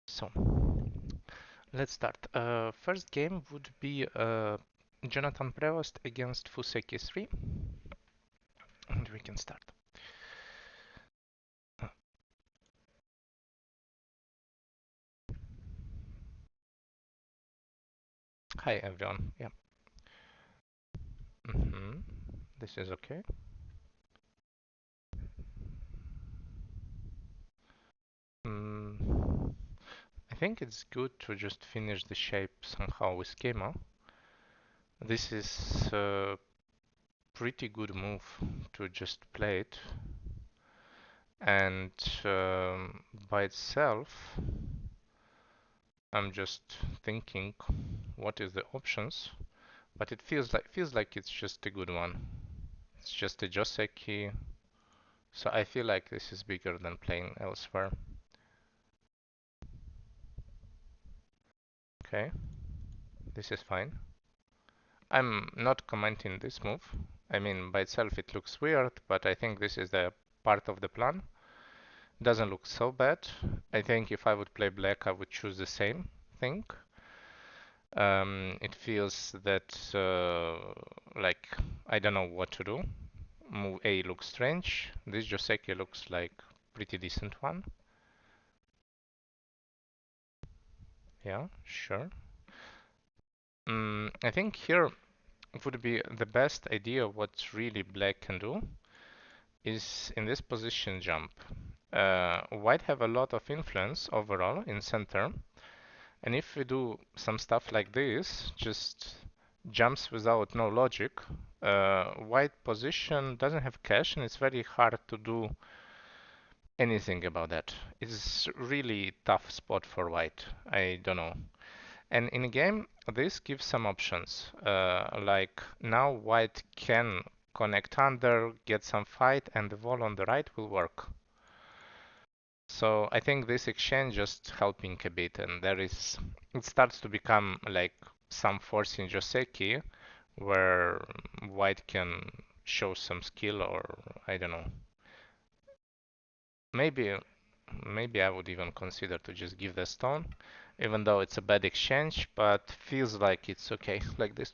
So let's start. First game would be Jonathan Prevost against Fuseki 3, and we can start. Hi everyone. Yeah. This is okay. I think it's good to just finish the shape somehow with schema. This is a pretty good move to just play it, and by itself I'm just thinking what is the options, but it feels like it's just a good one. It's just a Joseki, so I feel like this is bigger than playing elsewhere. Okay, this is fine. I'm not commenting this move. I mean, by itself it looks weird, but I think this is the part of the plan. Doesn't look so bad. I think if I would play black, I would choose the same thing. It feels that like I don't know what to do. Move A looks strange. This Joseki looks like pretty decent one. Yeah, sure. I think here would be the best idea what really black can do is in this position jump. White have a lot of influence overall in center, and if we do some stuff like this, just jumps without no logic, white position doesn't have cache and it's very hard to do anything about that. It's really tough spot for white. I don't know. And in a game, this gives some options. Like now white can connect under, get some fight, and the wall on the right will work. So I think this exchange just helping a bit, and it starts to become like some force in Joseki, where white can show some skill, or I don't know. Maybe I would even consider to just give the stone, even though it's a bad exchange, but feels like it's okay like this.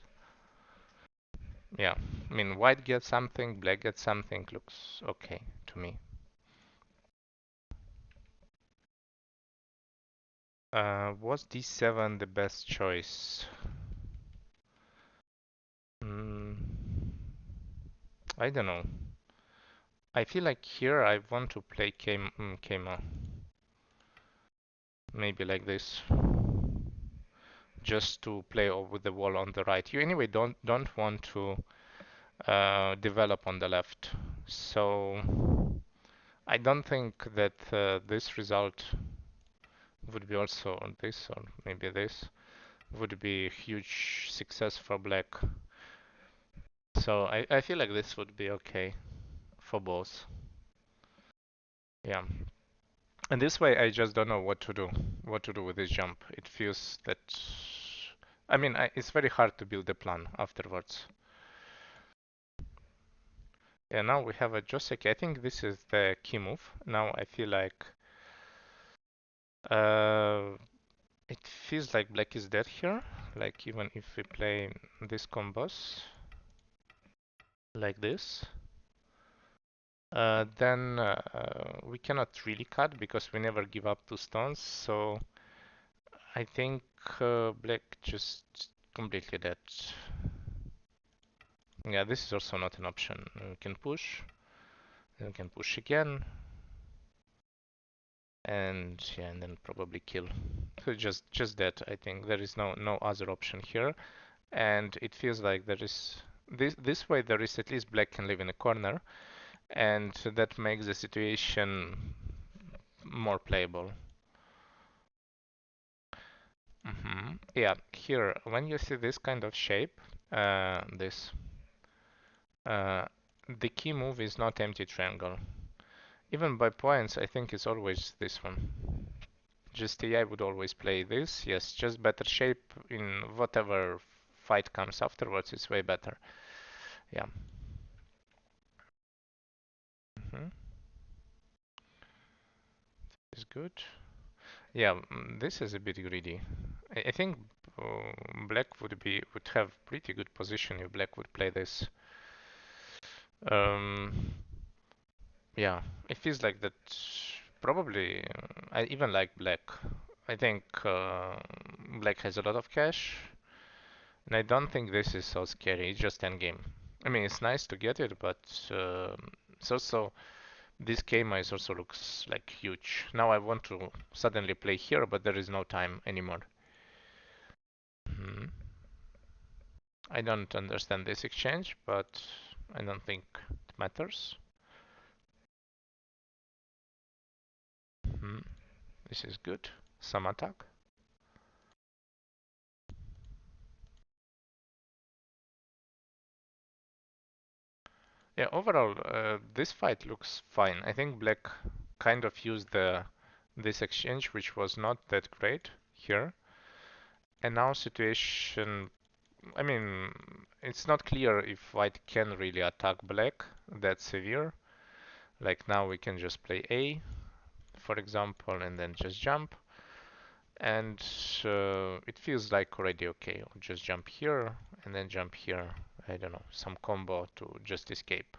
Yeah, I mean white gets something, black gets something, looks okay to me. Was d7 the best choice? Mm, I don't know. I feel like here I want to play Keima. Maybe like this. Just to play over the wall on the right. You anyway don't want to develop on the left. So I don't think that this result would be also on this or maybe this would be a huge success for black. So I feel like this would be okay for both. Yeah. And this way, I just don't know what to do with this jump. It feels that, I mean, it's very hard to build a plan afterwards. Yeah, now we have a Joseki. I think this is the key move. Now I feel like uh, it feels like black is dead here. Like even if we play this combos like this, then we cannot really cut because we never give up 2 stones. So I think black just completely dead. Yeah, this is also not an option. We can push, then we can push again, and yeah, and then probably kill. So just that. I think there is no other option here, and it feels like there is this way there is at least black can live in a corner, and that makes the situation more playable. Yeah, here when you see this kind of shape, this the key move is not empty triangle. Even by points, I think it's always this one. Just AI would always play this. Yes, just better shape in whatever fight comes afterwards, it's way better. Yeah. Hmm. Is good. Yeah, this is a bit greedy. I think black would have pretty good position if black would play this. Um, yeah, it feels like that. Probably, I even like black. I think black has a lot of cash, and I don't think this is so scary. It's just endgame. I mean, it's nice to get it, but it's also this K-mice also looks like huge. Now I want to suddenly play here, but there is no time anymore. Hmm. I don't understand this exchange, but I don't think it matters. Hmm. This is good. Some attack. Yeah, overall, this fight looks fine. I think black kind of used this exchange, which was not that great here. And now situation, I mean, it's not clear if white can really attack black that severe. Like now we can just play A, for example, and then just jump. And it feels like already okay. I'll just jump here and then jump here. I don't know, some combo to just escape.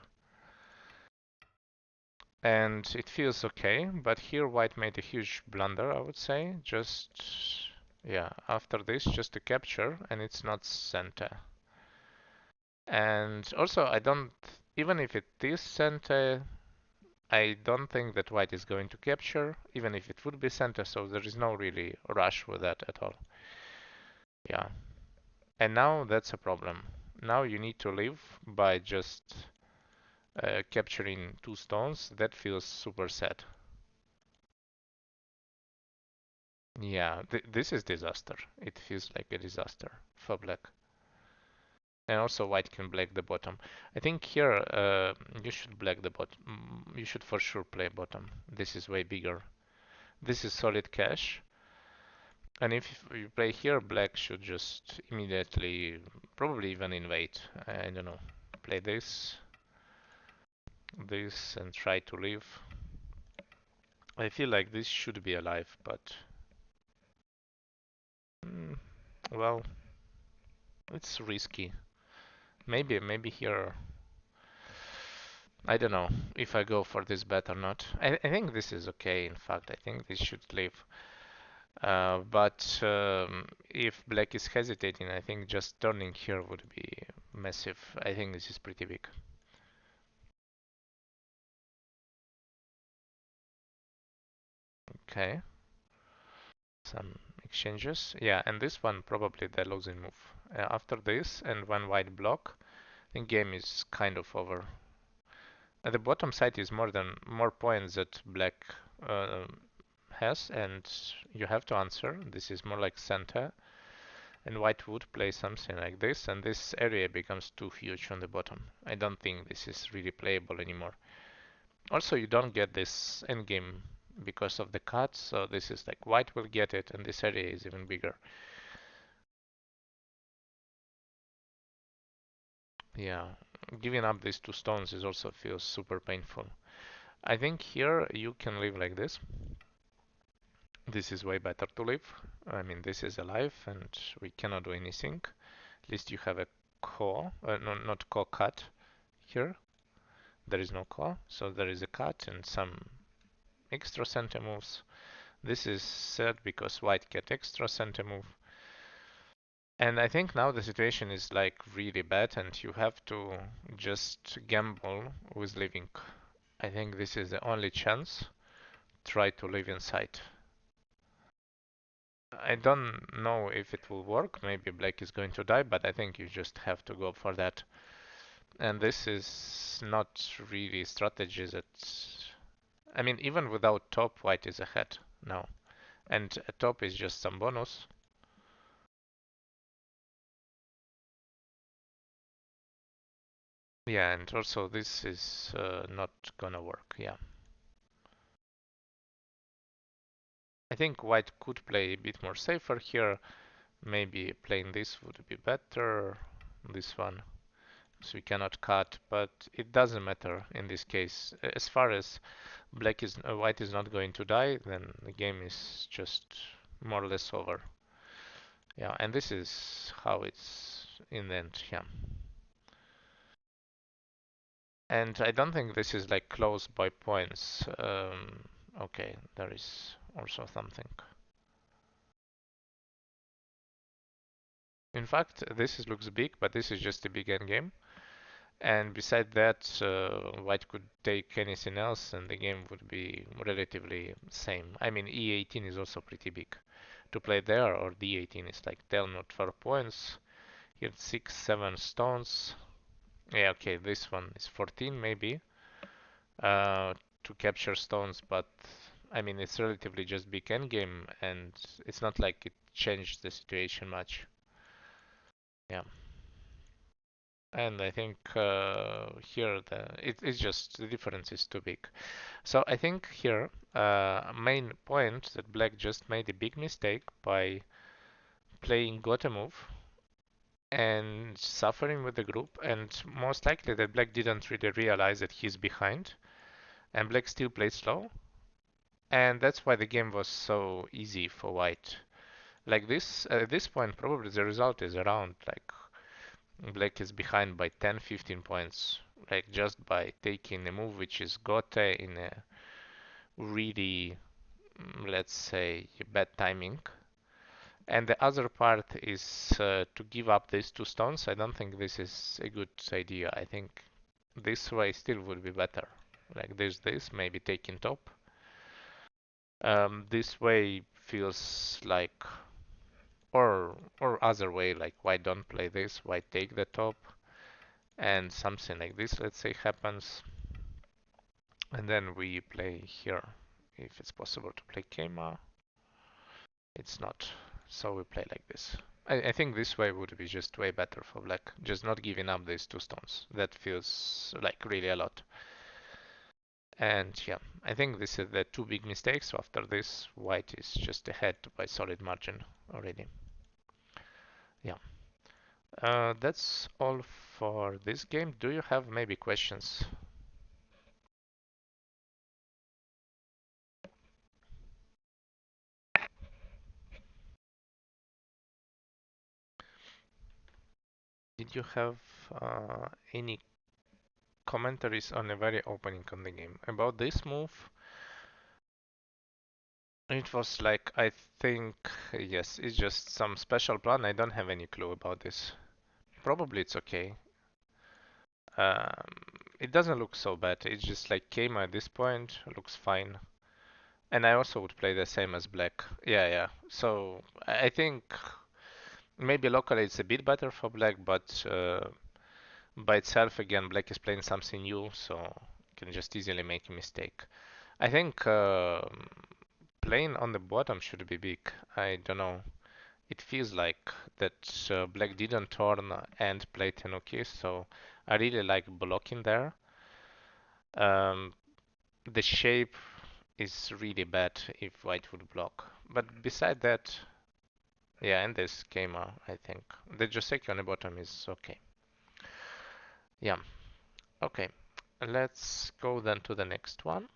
And it feels okay, but here white made a huge blunder, I would say. Just, yeah, after this, just to capture, and it's not center. And also, I don't, even if it is center, I don't think that white is going to capture, even if it would be center, so there is no really rush with that at all. Yeah. And now that's a problem. Now you need to live by just capturing two stones. That feels super sad. Yeah, this is disaster. It feels like a disaster for black. And also white can black the bottom. I think here you should black the bottom. You should for sure play bottom. This is way bigger. This is solid cash. And if you play here, black should just immediately, probably even invade. I don't know. Play this, and try to live. I feel like this should be alive, but mm, well, it's risky. Maybe here. I don't know if I go for this bet or not. I think this is okay. In fact, I think this should live. But if black is hesitating, I think just turning here would be massive. I think this is pretty big. Okay, some exchanges. Yeah, and this one probably the losing move. After this and one white block, the game is kind of over. The bottom side is more points that black uh, has, and you have to answer. This is more like center, and white would play something like this, and this area becomes too huge on the bottom. I don't think this is really playable anymore. Also, you don't get this endgame because of the cut, so this is like white will get it, and this area is even bigger. Yeah, giving up these two stones is also feels super painful. I think here you can live like this. This is way better to live. I mean, this is alive, and we cannot do anything. At least you have a core, no, not core cut here. There is no core, so there is a cut and some extra center moves. This is sad because white get extra center move. And I think now the situation is like really bad and you have to just gamble with living. I think this is the only chance. Try to live inside. I don't know if it will work. Maybe black is going to die, but I think you just have to go for that. And this is not really strategy that, I mean, even without top, white is ahead now. And a top is just some bonus. Yeah, and also this is not gonna work. Yeah. I think white could play a bit more safer here. Maybe playing this would be better. This one, so we cannot cut, but it doesn't matter in this case. As far as white is not going to die, then the game is just more or less over. Yeah, and this is how it's in the end. Yeah. And I don't think this is like close by points. Okay, there is also something. In fact, looks big, but this is just a big end game. And beside that, white could take anything else, and the game would be relatively same. I mean, E18 is also pretty big to play there, or D18 is like 10 or 12 points. Here 6, 7 stones. Yeah, okay, this one is 14 maybe to capture stones, but I mean it's relatively just big endgame, and it's not like it changed the situation much. Yeah, and I think here it's just the difference is too big. So I think here main point that black just made a big mistake by playing got a move and suffering with the group, and most likely that black didn't really realize that he's behind, and black still played slow, and that's why the game was so easy for white. Like this, at this point, probably the result is around like black is behind by 10, 15 points, like just by taking a move which is gote in a really, let's say, bad timing. And the other part is to give up these two stones. I don't think this is a good idea. I think this way still would be better. Like this, maybe taking top. This way feels like, or other way, like why don't play this? Why take the top? And something like this, let's say, happens, and then we play here. If it's possible to play Kema, it's not. So we play like this. I think this way would be just way better for black. Just not giving up these two stones. That feels like really a lot. And yeah, I think this is the two big mistakes. So after this, white is just ahead by solid margin already. Yeah. That's all for this game. Do you have maybe questions? Did you have any commentaries on the very opening of the game? About this move, it was like, I think, yes, it's just some special plan. I don't have any clue about this. Probably it's okay. Um, it doesn't look so bad. It's just like Kema at this point, looks fine. And I also would play the same as black. Yeah, yeah. So I think maybe locally it's a bit better for black, but by itself, again, black is playing something new, so you can just easily make a mistake. I think playing on the bottom should be big. I don't know. It feels like that black didn't turn and play Tenuki, so I really like blocking there. Um, the shape is really bad if white would block. But beside that, yeah, and this came out, I think. The Joseki on the bottom is okay. Yeah, okay. Let's go then to the next one.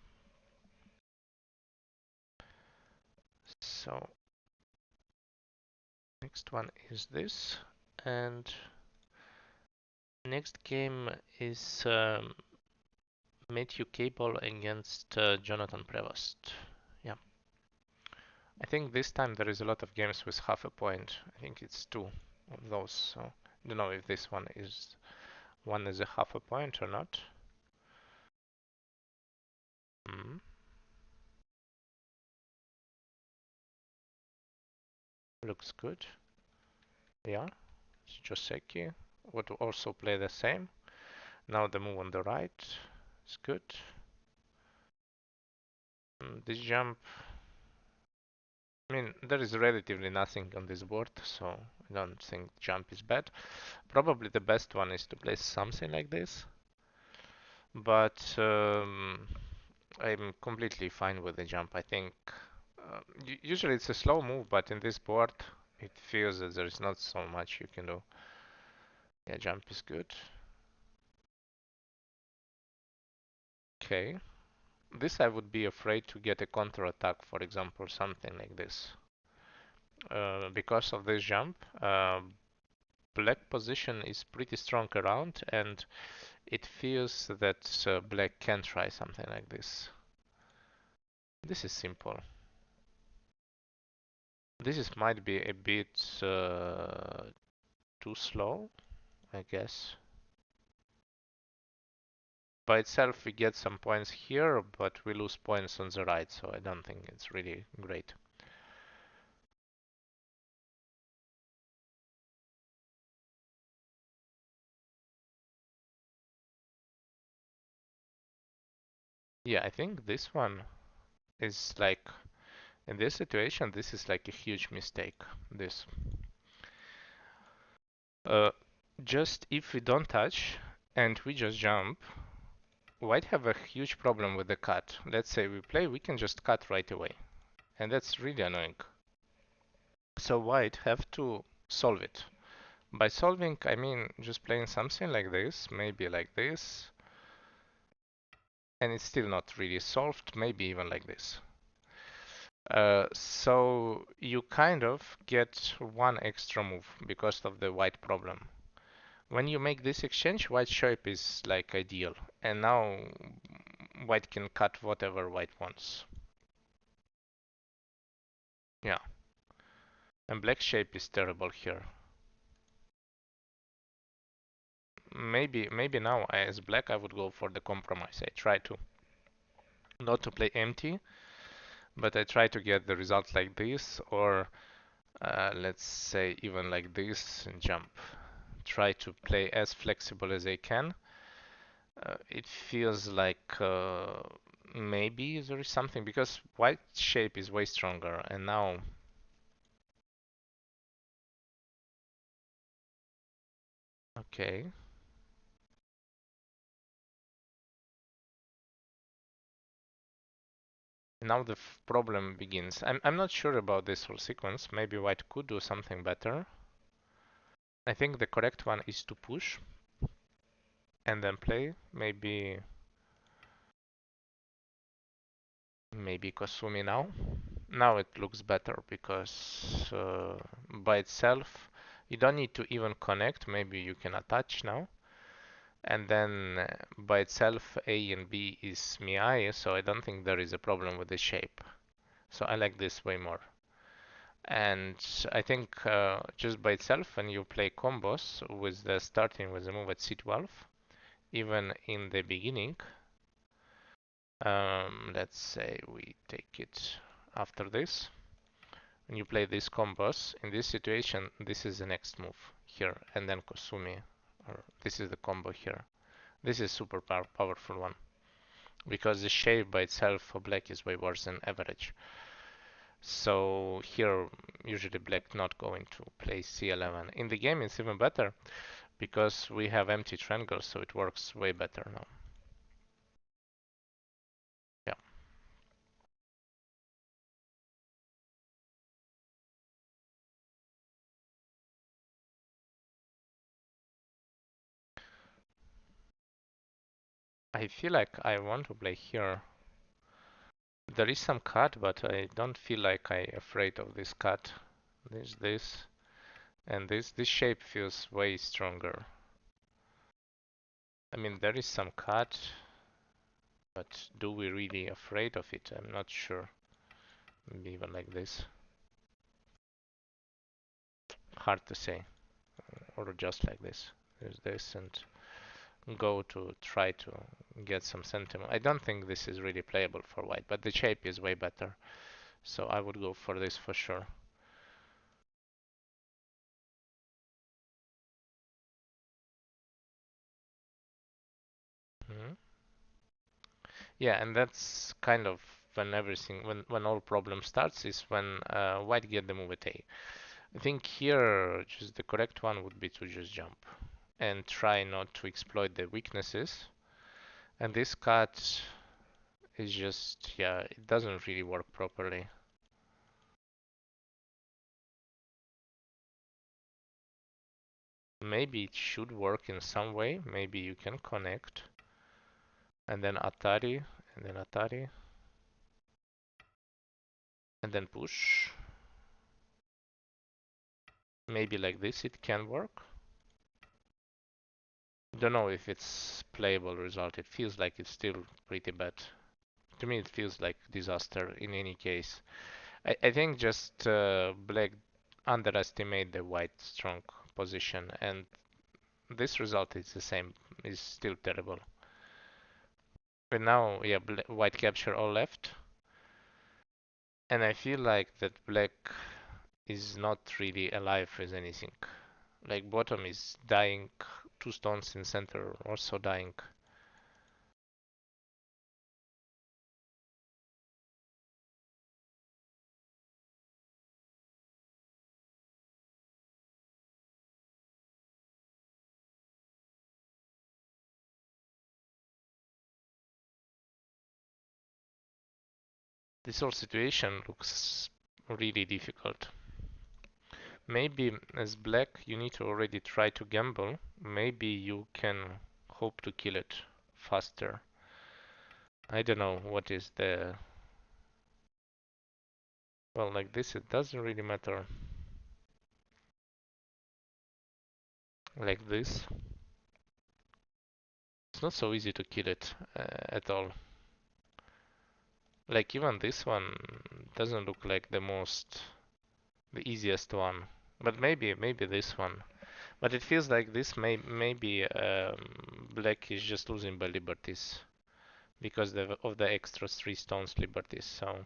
So, next one is this. And next game is Matthew Cable against Jonathan Prevost. Yeah. I think this time there is a lot of games with half a point. I think it's two of those. So I don't know if this one is a half a point or not. Mm, looks good. Yeah. Joseki would also play the same. Now the move on the right is good. This jump, I mean, there is relatively nothing on this board, so I don't think jump is bad. Probably the best one is to play something like this, but I'm completely fine with the jump. I think usually it's a slow move, but in this board, it feels that there is not so much you can do. Yeah, jump is good. Okay. This I would be afraid to get a counter attack, for example, something like this. Because of this jump, black position is pretty strong around, and it feels that black can try something like this. This is simple. This is might be a bit too slow, I guess. By itself, we get some points here, but we lose points on the right, so I don't think it's really great. Yeah, I think this one is like, in this situation, this is like a huge mistake. This. Uh, just if we don't touch and we just jump, white have a huge problem with the cut. Let's say we play, we can just cut right away. And that's really annoying. So white have to solve it. By solving, I mean just playing something like this, maybe like this, and it's still not really solved, maybe even like this. So you kind of get one extra move because of the white problem. When you make this exchange, white shape is like ideal, and now white can cut whatever white wants. Yeah, and black shape is terrible here. Maybe now as black I would go for the compromise. I try to not to play empty, but I try to get the result like this, or let's say even like this and jump. Try to play as flexible as I can. It feels like maybe there is something because white shape is way stronger, and now okay. Now the problem begins. I'm not sure about this whole sequence. Maybe white could do something better. I think the correct one is to push and then play. Maybe Kosumi now. Now it looks better because by itself you don't need to even connect. Maybe you can attach now. And then by itself A and B is Miai, so I don't think there is a problem with the shape. So I like this way more. And I think just by itself, when you play combos with the starting with the move at c12, even in the beginning, let's say we take it after this, when you play these combos, in this situation, this is the next move here, and then Kosumi, or this is the combo here. This is super powerful one, because the shape by itself for black is way worse than average. So here, usually black not going to play c11. In the game, it's even better because we have empty triangles, so it works way better now. Yeah, I feel like I want to play here. There is some cut, but I don't feel like I'm afraid of this cut. This, and this. This shape feels way stronger. I mean, there is some cut, but do we really afraid of it? I'm not sure. Maybe even like this. Hard to say. Or just like this. There's this and go to try to get some sentiment. I don't think this is really playable for white, but the shape is way better. So I would go for this for sure. Hmm. Yeah, and that's kind of when everything, when all problem starts is when white get the move at A. I think here just the correct one would be to just jump and try not to exploit the weaknesses. And this cut is just, yeah, it doesn't really work properly. Maybe it should work in some way. Maybe you can connect and then Atari and then Atari and then push. Maybe like this it can work. Don't know if it's playable result. It feels like it's still pretty bad. To me, it feels like disaster in any case. I think just black underestimate the white strong position, and this result is the same. Is still terrible. But now, yeah, white capture all left, and I feel like that black is not really alive with anything. Like bottom is dying, two stones in center also dying. This whole situation looks really difficult. Maybe as black you need to already try to gamble. Maybe you can hope to kill it faster. I don't know what is the... Well, like this it doesn't really matter. Like this. It's not so easy to kill it at all. Like even this one doesn't look like the easiest one. But maybe this one. But it feels like this maybe black is just losing by liberties because of the extra 3 stones liberties. So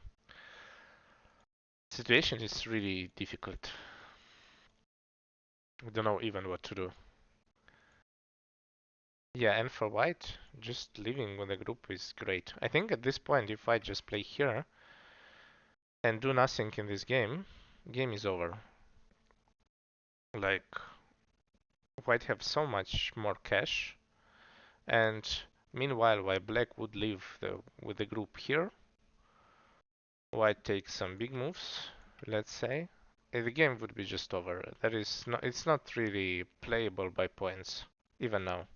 situation is really difficult. We don't know even what to do. Yeah, and for white, just living with the group is great. I think at this point, if I just play here and do nothing in this game is over. Like white have so much more cash, and meanwhile, while black would live with the group here, white takes some big moves, let's say, the game would be just over. It's not really playable by points, even now.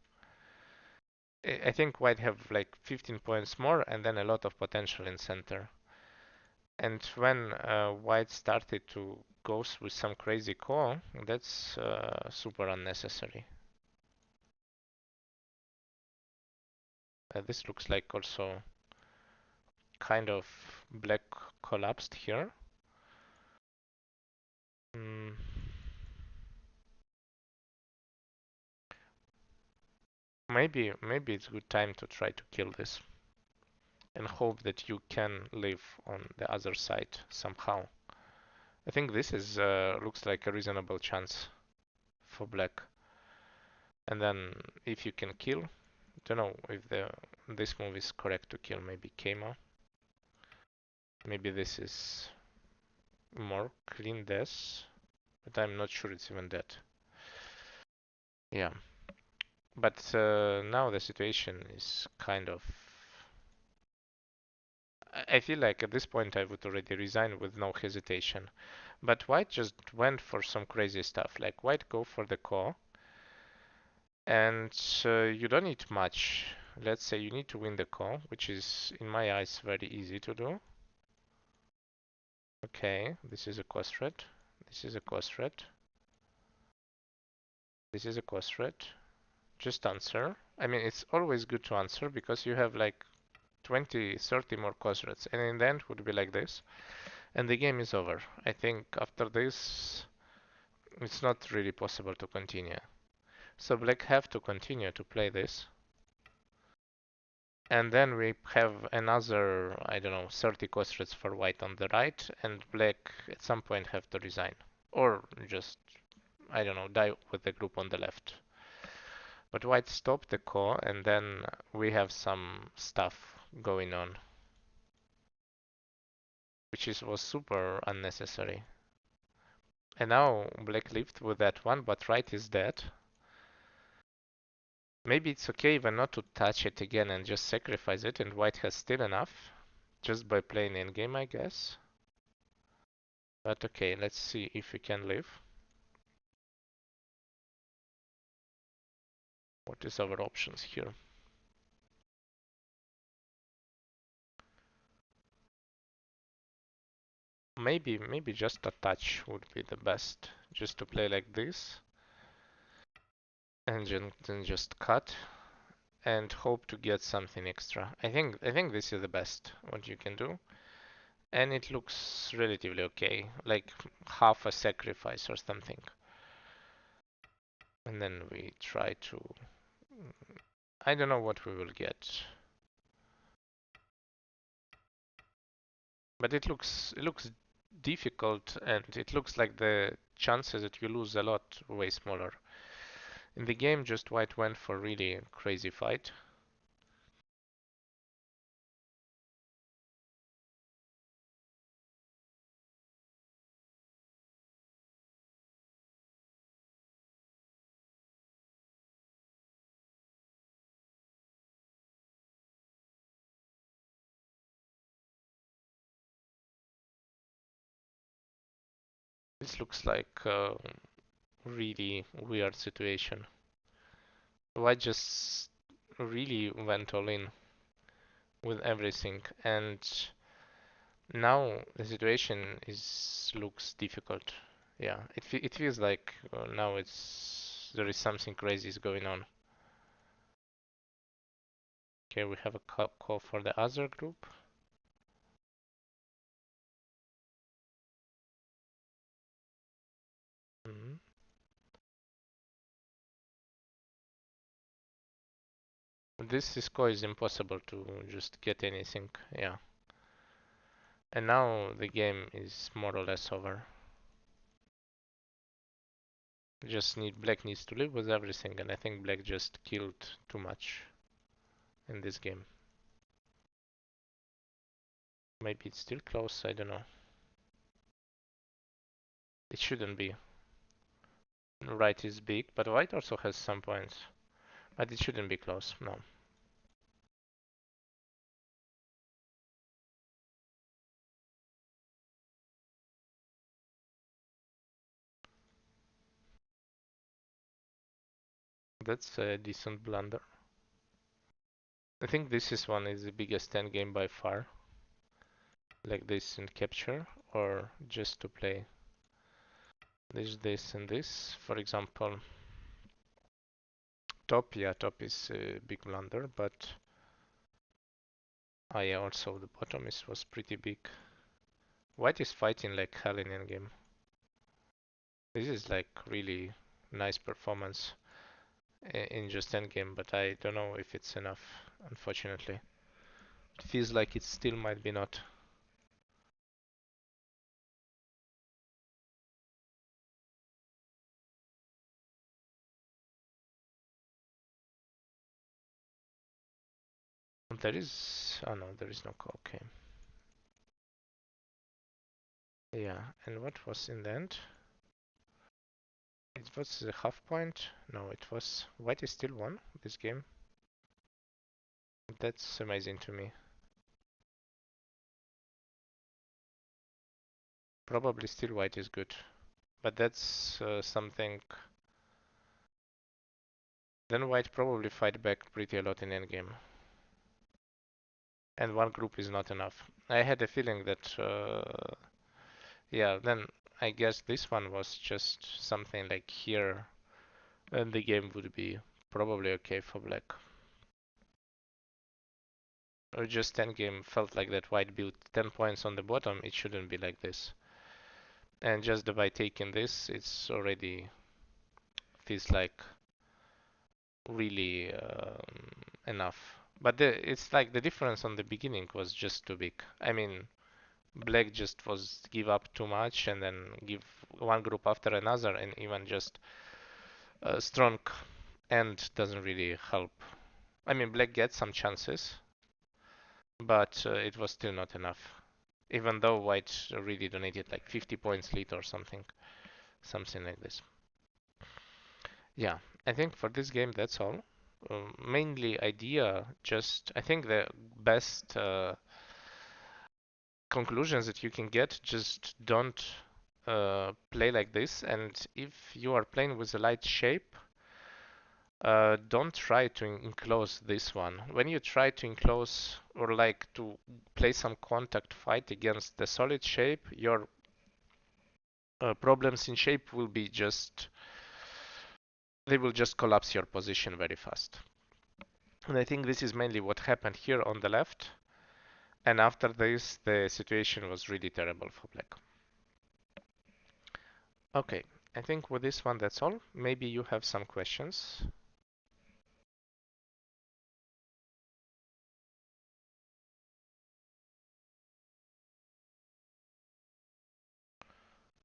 I think white have like 15 points more and then a lot of potential in center. And when white started to go with some crazy call, that's super unnecessary. This looks like also kind of black collapsed here. Mm. Maybe it's good time to try to kill this and hope that you can live on the other side somehow. I think this is looks like a reasonable chance for black. And then if you can kill, don't know if this move is correct to kill. Maybe Keima. Maybe this is more clean death, but I'm not sure it's even dead. Yeah, but now the situation is kind of. I feel like at this point I would already resign with no hesitation. But white just went for some crazy stuff. Like white go for the core, and you don't need much. Let's say you need to win the core, which is in my eyes very easy to do. Okay, this is a cross threat. This is a cross threat. This is a cross threat. Just answer. I mean, it's always good to answer because you have like 20, 30 more cross threats, and in the end would be like this, and the game is over. I think after this, it's not really possible to continue. So black have to continue to play this, and then we have another, I don't know, 30 cross threats for white on the right, and black at some point have to resign, or just, I don't know, die with the group on the left. But white stopped the core, and then we have some stuff going on, was super unnecessary. And now black lived with that one, but white is dead. Maybe it's okay even not to touch it again and just sacrifice it, and white has still enough, just by playing endgame, I guess. But okay, let's see if we can live. What is our options here? Maybe just a touch would be the best. Just to play like this and then just cut and hope to get something extra. I think this is the best what you can do. And it looks relatively okay, like half a sacrifice or something. And then we try to, I don't know what we will get. But it looks difficult, and it looks like the chances that you lose a lot way smaller. In the game, just white went for really crazy fight. This looks like a really weird situation. White just really went all in with everything, and now the situation is looks difficult. Yeah, it feels like now there is something crazy is going on. Okay, we have a call for the other group. Mhm. This Cisco is impossible to just get anything. Yeah, and now the game is more or less over. Just need black needs to live with everything, and I think black just killed too much in this game. Maybe it's still close. I don't know. It shouldn't be. Right is big, but white also has some points. But it shouldn't be close, no. That's a decent blunder. I think this is one is the biggest endgame by far. Like this in capture, or just to play this, and this. For example, top, yeah, top is a big blunder, but yeah, also the bottom was pretty big. White is fighting like hell in endgame. This is like really nice performance in just endgame, but I don't know if it's enough, unfortunately. It feels like it still might be not. There is, oh no, there is no call, okay. Yeah, and what was in the end? It was a half point. No, it was white is still won this game. That's amazing to me. Probably still white is good, but that's something. Then white probably fight back pretty a lot in endgame, and one group is not enough. I had a feeling that, yeah. Then I guess this one was just something like here, and the game would be probably okay for black. Or just endgame felt like that white built 10 points on the bottom. It shouldn't be like this. And just by taking this, it's already feels like really enough. But it's like the difference on the beginning was just too big. I mean, black just was give up too much and then give one group after another, and even just a strong end doesn't really help. I mean, black gets some chances, but it was still not enough. Even though white really donated like 50 points lead or something like this. Yeah, I think for this game that's all. Mainly idea, just I think the best conclusions that you can get, just don't play like this. And if you are playing with a light shape, don't try to enclose this one. When you try to enclose or like to play some contact fight against the solid shape, your problems in shape will be just, they will just collapse your position very fast. And I think this is mainly what happened here on the left. And after this, the situation was really terrible for black. Okay, I think with this one, that's all. Maybe you have some questions.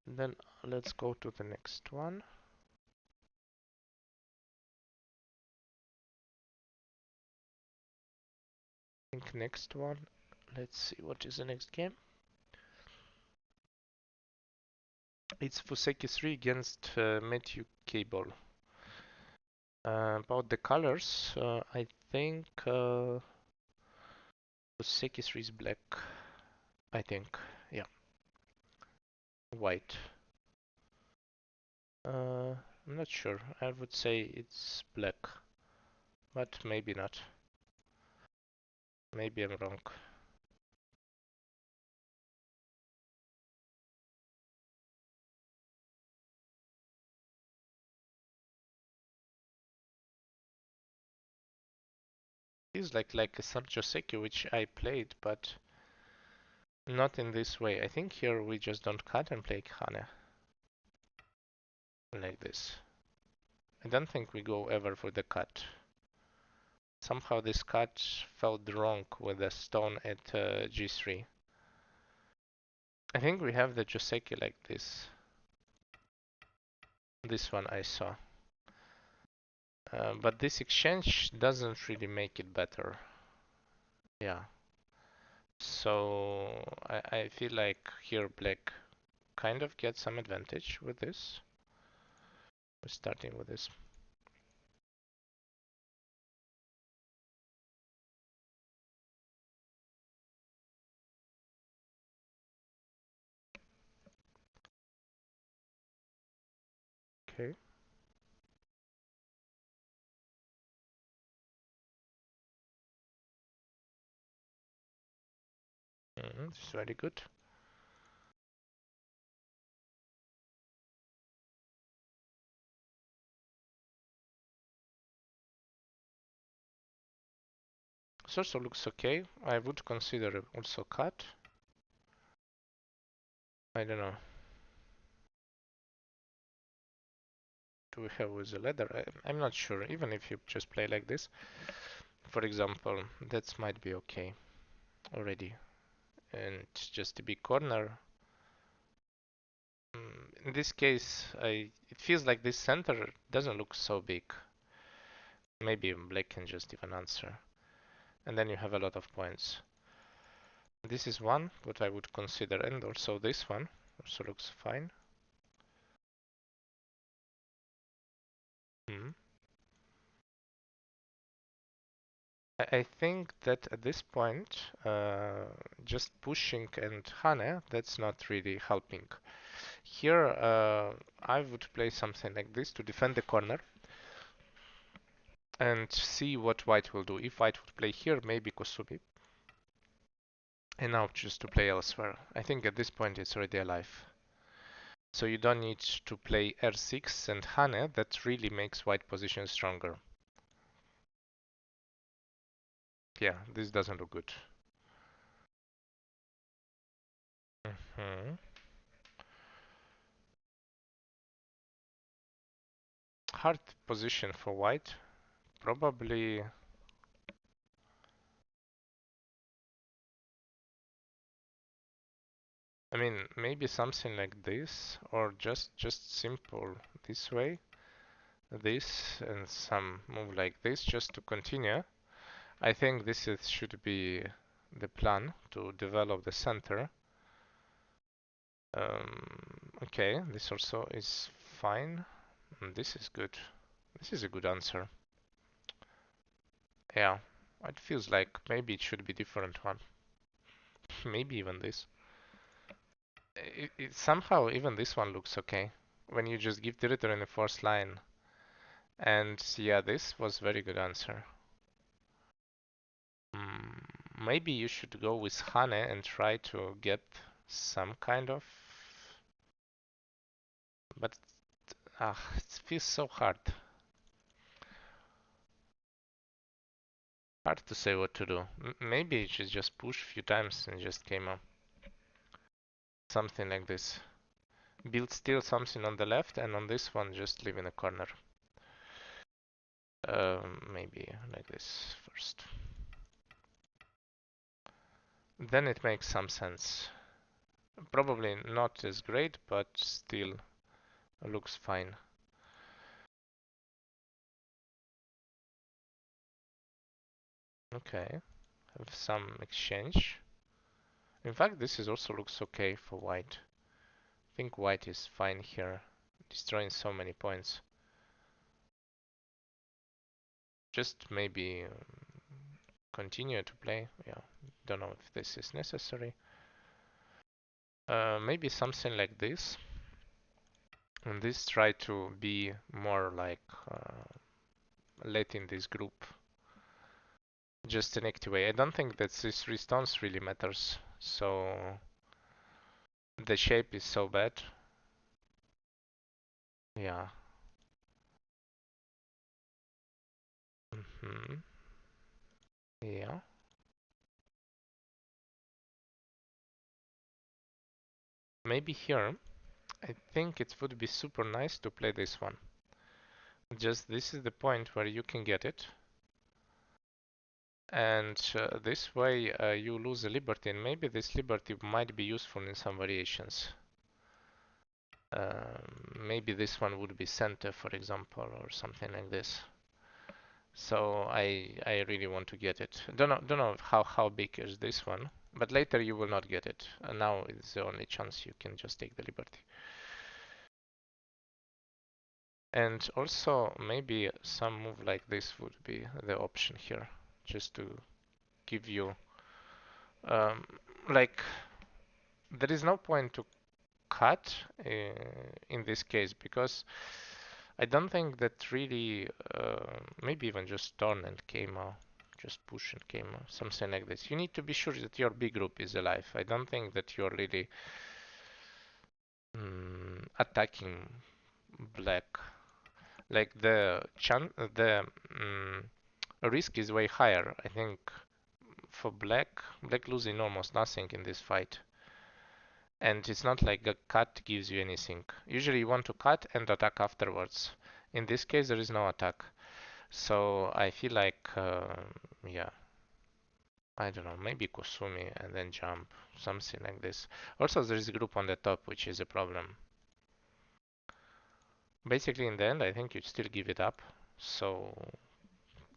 Then let's go to the next one. I think next one. Let's see what is the next game. It's Fuseki 3 against Matthew Cable. About the colors, I think Fuseki 3 is black. I think, yeah, white. I'm not sure. I would say it's black, but maybe not. Maybe I'm wrong. Feels like some Joseki which I played, but not in this way. I think here we just don't cut and play Hane. Like this. I don't think we go ever for the cut. Somehow this cut felt wrong with the stone at g3. I think we have the Joseki like this. This one I saw. But this exchange doesn't really make it better. Yeah. So I feel like here black kind of gets some advantage with this. We're starting with this. Okay. This is very good. This also looks okay. I would consider also cut. I don't know. Do we have with the leather? I'm not sure. Even if you just play like this, for example, that might be okay already. And just a big corner. In this case, it feels like this center doesn't look so big. Maybe black can just even answer. And then you have a lot of points. This is one what I would consider, and also this one also looks fine. Hmm. I think that at this point, just pushing and Hane, that's not really helping. Here, I would play something like this to defend the corner and see what white will do. If white would play here, maybe Kosubi. And now just to play elsewhere. I think at this point it's already alive. So you don't need to play r6 and Hane, that really makes white position stronger. Yeah, this doesn't look good. Hard position for white. Probably. I mean, maybe something like this, or just simple this way, this, and some move like this, just to continue. I think this should be the plan to develop the center. Okay, this also is fine. And this is good. This is a good answer. Yeah, it feels like maybe it should be different one. Maybe even this. Somehow even this one looks okay. When you just give territory in the first line And yeah, this was very good answer. Maybe you should go with Hane and try to get some kind of, but it feels so hard. Hard to say what to do. Maybe you should just push a few times and just came up. Something like this. Build still something on the left, and on this one just leave in a corner. Maybe like this first. Then it makes some sense. Probably not as great, but still looks fine. Okay, have some exchange. In fact, this is also looks okay for white. I think white is fine here, destroying so many points. Just maybe continue to play. Yeah, don't know if this is necessary. Maybe something like this. And this try to be more like letting this group just an active way. I don't think that this response really matters. So the shape is so bad. Yeah. Yeah. Maybe here, I think it would be super nice to play this one. Just this is the point where you can get it. And this way you lose a liberty, and maybe this liberty might be useful in some variations. Maybe this one would be center, for example, or something like this. So I really want to get it. Don't know how big is this one, but later you will not get it. And now is the only chance you can just take the liberty. And also maybe some move like this would be the option here, just to give you um, like there is no point to cut in this case because I don't think that really maybe even just turn and Keima, just push and Keima, something like this. You need to be sure that your B group is alive. I don't think that you're really attacking black. Like the risk is way higher. I think for black losing almost nothing in this fight. And it's not like a cut gives you anything. Usually you want to cut and attack afterwards. In this case, there is no attack. So I feel like, yeah, I don't know, maybe Kusumi and then jump, something like this. Also, there is a group on the top, which is a problem. Basically, in the end, I think you still give it up. So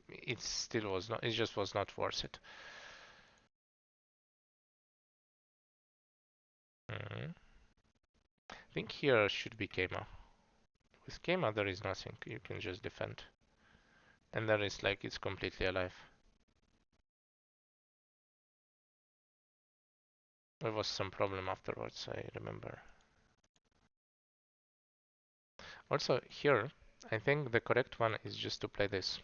it still was not, it just was not worth it. I think here should be Keima. With Keima, there is nothing. You can just defend. And there is like, it's completely alive. There was some problem afterwards, I remember. Also, here, I think the correct one is just to play this.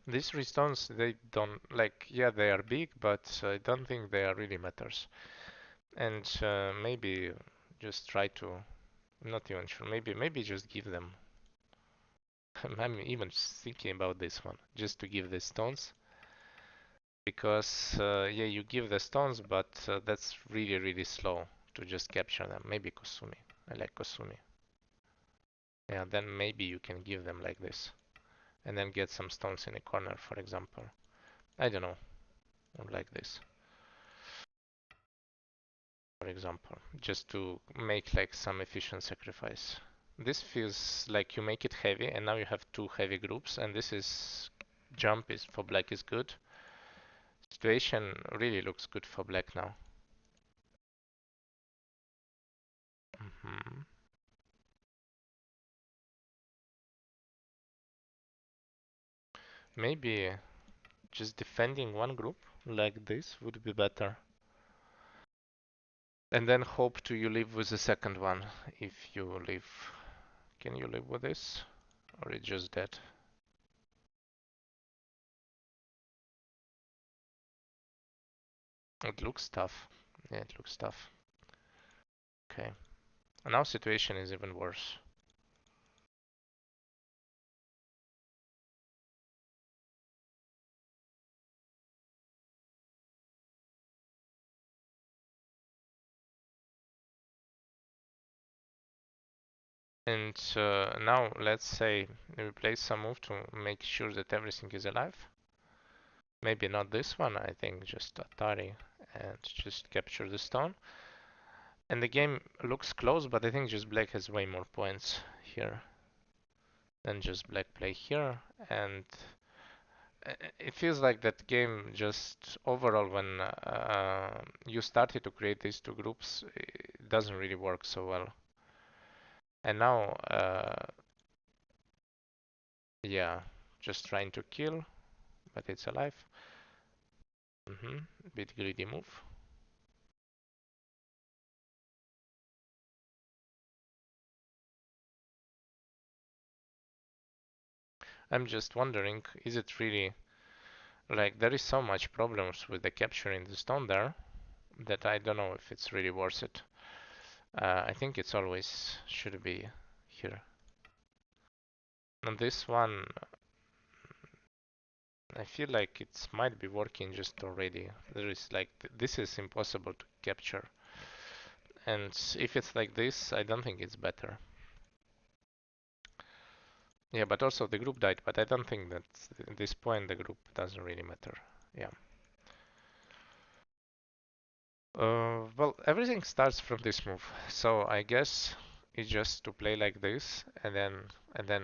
These restones, they don't, like, yeah, they are big, but I don't think they are really matters. And maybe just try to, I'm not even sure, maybe just give them. I'm even thinking about this one, just to give the stones. Because, yeah, you give the stones, but that's really, really slow to just capture them. Maybe Kosumi. I like Kosumi. Yeah, then maybe you can give them like this. And then get some stones in a corner, for example. I don't know, like this, for example, just to make like some efficient sacrifice. This feels like you make it heavy, and now you have two heavy groups, and this is jump is for black is good. Situation really looks good for black now. hmm Maybe just defending one group like this would be better. And then hope to you live with the second one if you live. Can you live with this? Or it's just dead? It looks tough. Yeah, it looks tough. Okay. And now situation is even worse. And now let's say we play some move to make sure that everything is alive. Maybe not this one, I think just Andrii and just capture the stone. And the game looks close, but I think just black has way more points here than just black play here. And it feels like that game just overall when you started to create these two groups, it doesn't really work so well. And now, yeah, just trying to kill, but it's alive. Bit greedy move. I'm just wondering, is it really like there is so much problems with the capturing the stone there that I don't know if it's really worth it. I think it's always should be here. And this one, I feel like it might be working just already. There is like this is impossible to capture, and if it's like this, I don't think it's better. Yeah, but also the group died, but I don't think that at this point the group doesn't really matter. Yeah. Well, everything starts from this move, so I guess it's just to play like this, and then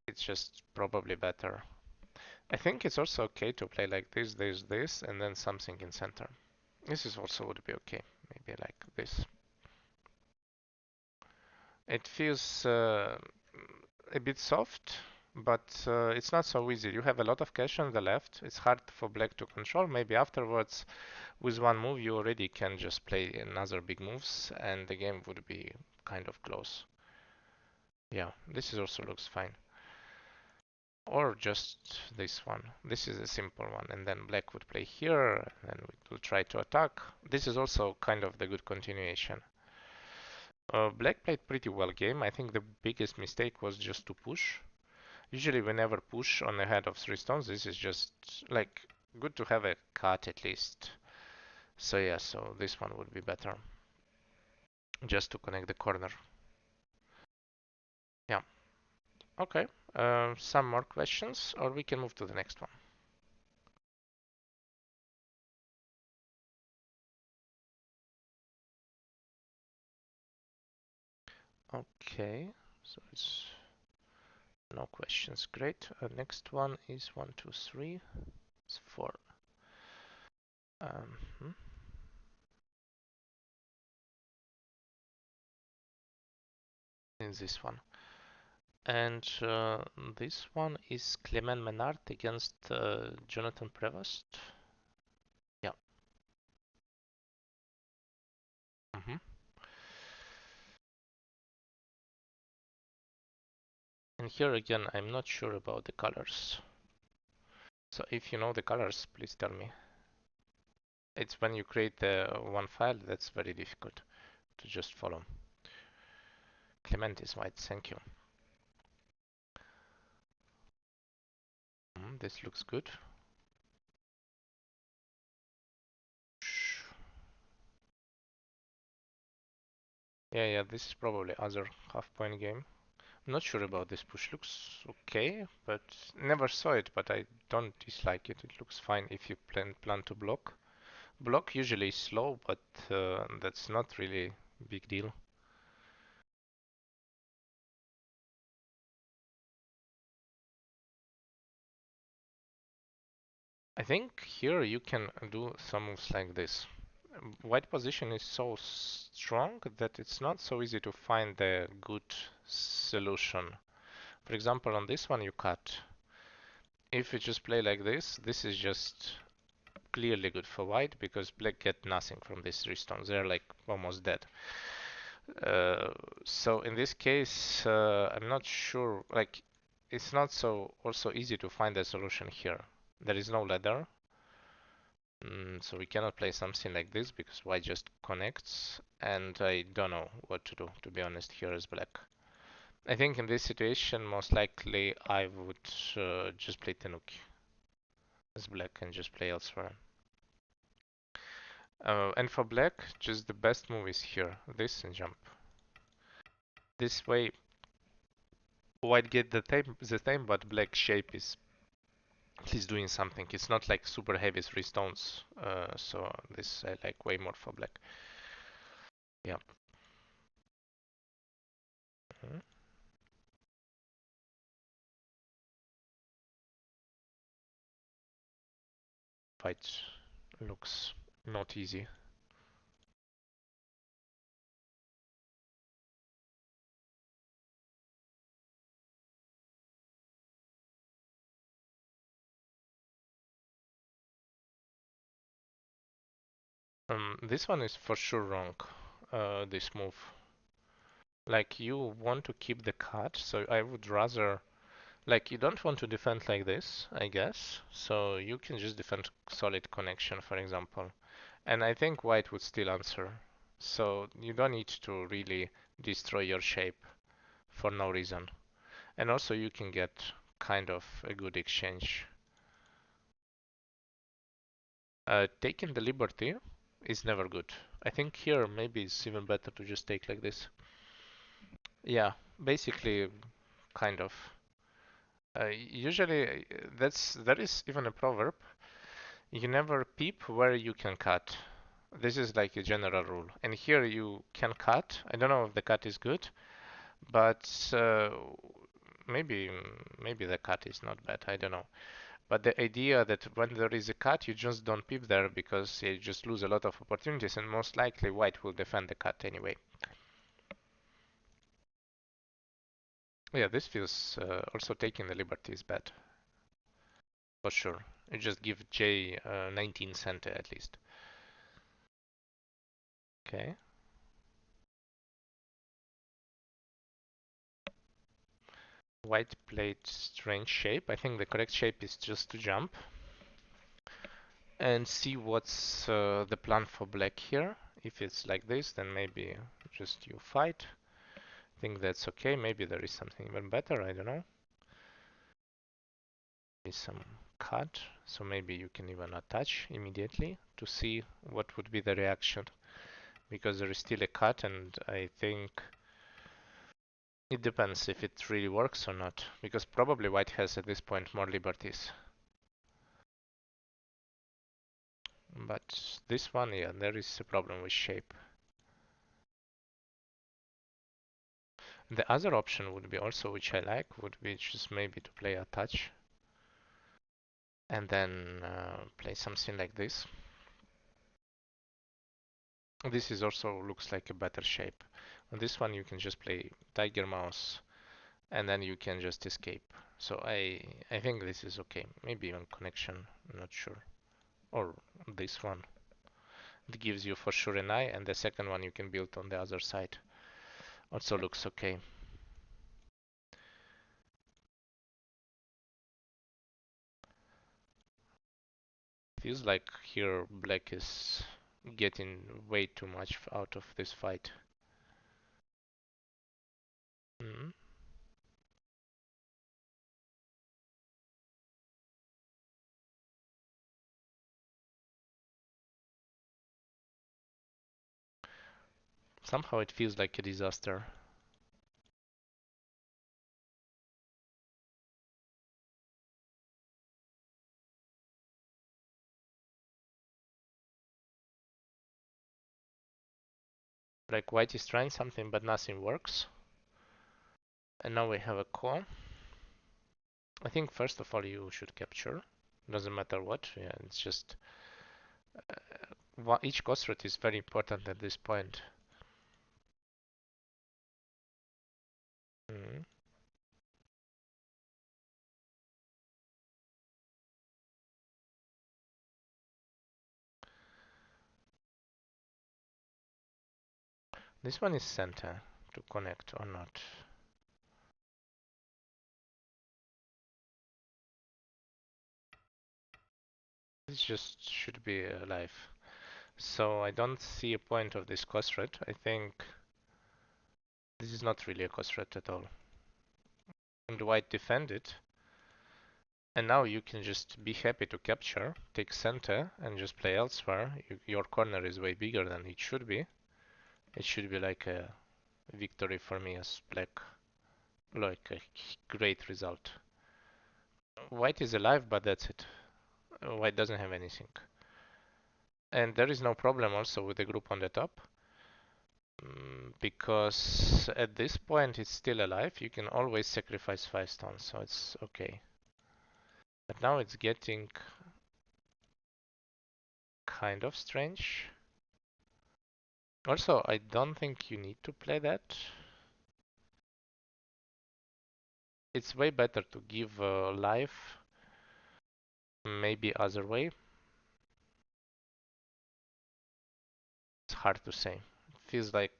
it's just probably better. I think it's also okay to play like this, and then something in center. This is also would be okay, maybe like this. It feels a bit soft, but it's not so easy. You have a lot of cash on the left. It's hard for black to control. Maybe afterwards, with one move, you already can just play another big moves, and the game would be kind of close. Yeah, this is also looks fine. Or just this one. This is a simple one, and then black would play here, and then we will try to attack. This is also kind of the good continuation. Black played pretty well game. I think the biggest mistake was just to push. Usually we never push on the head of 3 stones. This is just like good to have a cut at least. So yeah, so this one would be better. Just to connect the corner. Yeah. Okay. Some more questions, or we can move to the next one. Okay. So it's no questions. Great. Next one is 1, 2, 3. It's 4. Hmm. In this one. And this one is Clement Menard against Jonathan Prevost. Yeah. Hmm. And here again, I'm not sure about the colors. So if you know the colors, please tell me. It's when you create one file that's very difficult to just follow. Clement is white, thank you. This looks good. Yeah, this is probably other half-point game. I'm not sure about this push. Looks okay, but never saw it, but I don't dislike it. It looks fine if you plan to block. Block usually is slow, but that's not really big deal. I think here you can do some moves like this. White position is so strong that it's not so easy to find a good solution. For example, on this one you cut. If you just play like this is just clearly good for white because black get nothing from these 3 stones. They're like almost dead. Uh, so in this case, I'm not sure, like, it's not so also easy to find a solution here. There is no ladder, so we cannot play something like this because white just connects, and I don't know what to do, to be honest, here as black. I think in this situation, most likely I would just play Tenuki as black and just play elsewhere. And for black, just the best move is here, this and jump. This way, white get the same, but black shape is at least doing something. It's not like super heavy 3 stones, so this I like way more for black. Yeah. Mhm. Fight looks not easy. This one is for sure wrong. This move. Like you want to keep the cut, so I would rather like you don't want to defend like this, I guess. So you can just defend solid connection, for example. And I think white would still answer. So you don't need to really destroy your shape for no reason. And also you can get kind of a good exchange. Taking the liberty is never good. I think here maybe it's even better to just take like this. Yeah, basically, kind of. Usually, there is even a proverb. You never peep where you can cut. This is like a general rule. And here you can cut. I don't know if the cut is good, but maybe maybe the cut is not bad. I don't know. But the idea that when there is a cut, you just don't peep there because you just lose a lot of opportunities, and most likely white will defend the cut anyway. Yeah, this feels also taking the liberty is bad for sure. You just give J 19 center at least. Okay. White played strange shape. I think the correct shape is just to jump and see what's the plan for black here. If it's like this, then maybe just you fight. I think that's okay. Maybe there is something even better. I don't know. Is some cut, so maybe you can even attach immediately to see what would be the reaction because there is still a cut, and I think it depends if it really works or not, because probably white has at this point more liberties. But this one, yeah, there is a problem with shape. The other option would be also, which I like, would be just maybe to play a touch and then play something like this. This is also looks like a better shape. On this one, you can just play tiger mouse and then you can just escape. So I think this is okay. Maybe even connection, I'm not sure. Or this one. It gives you for sure an eye, and the second one you can build on the other side. Also looks okay. Feels like here black is getting way too much out of this fight. Mm. Somehow it feels like a disaster. Like white is trying something but nothing works. And now we have a call. I think first of all you should capture. Doesn't matter what. Yeah, it's just each cost rate is very important at this point. Mm. This one is center to connect or not. This just should be alive. So I don't see a point of this cross thread. I think this is not really a cross thread at all. And white defend it. And now you can just be happy to capture, take center, and just play elsewhere. Your corner is way bigger than it should be. It should be like a victory for me as black. Like a great result. White is alive, but that's it. White doesn't have anything. And there is no problem also with the group on the top. Because at this point it's still alive. You can always sacrifice 5 stones, so it's okay. But now it's getting kind of strange. Also, I don't think you need to play that. It's way better to give life, maybe other way. It's hard to say. It feels like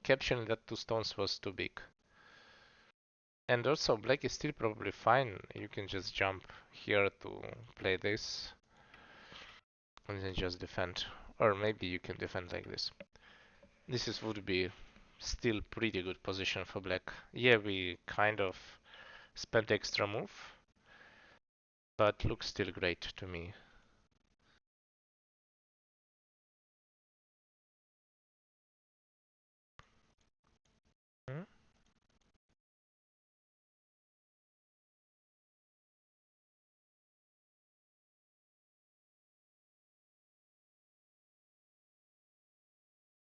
capturing that 2 stones was too big. And also, black is still probably fine. You can just jump here to play this and then just defend. Or maybe you can defend like this. Would be still pretty good position for black. Yeah, we kind of spent extra move, but looks still great to me. Hmm?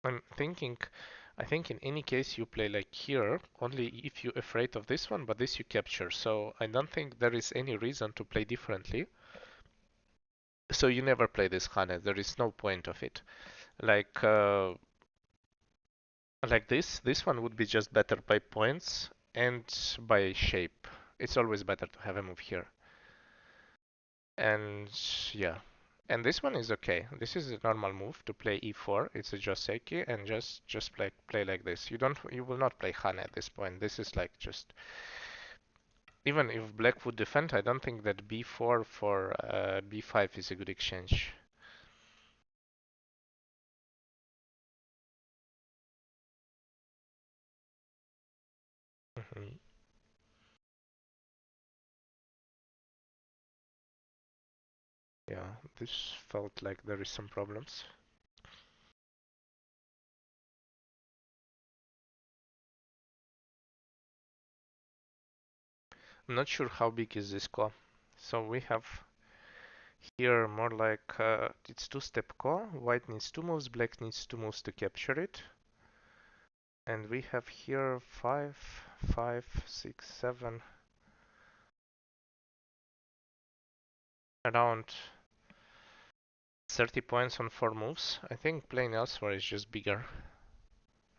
I'm thinking, I think in any case you play like here, only if you're afraid of this one, but this you capture. So I don't think there is any reason to play differently. So you never play this Hane, there is no point of it. Like this one would be just better by points and by shape. It's always better to have a move here. And yeah. And this one is okay. This is a normal move to play e4. It's a Joseki and just play like this. You will not play Hane at this point. This is like just even if black would defend, I don't think that b4 for b5 is a good exchange. Mhm. Yeah, this felt like there is some problems. I'm not sure how big is this ko. So we have here more like it's two-step ko. White needs 2 moves, black needs 2 moves to capture it. And we have here 5, 5, 6, 7, around 30 points on 4 moves. I think playing elsewhere is just bigger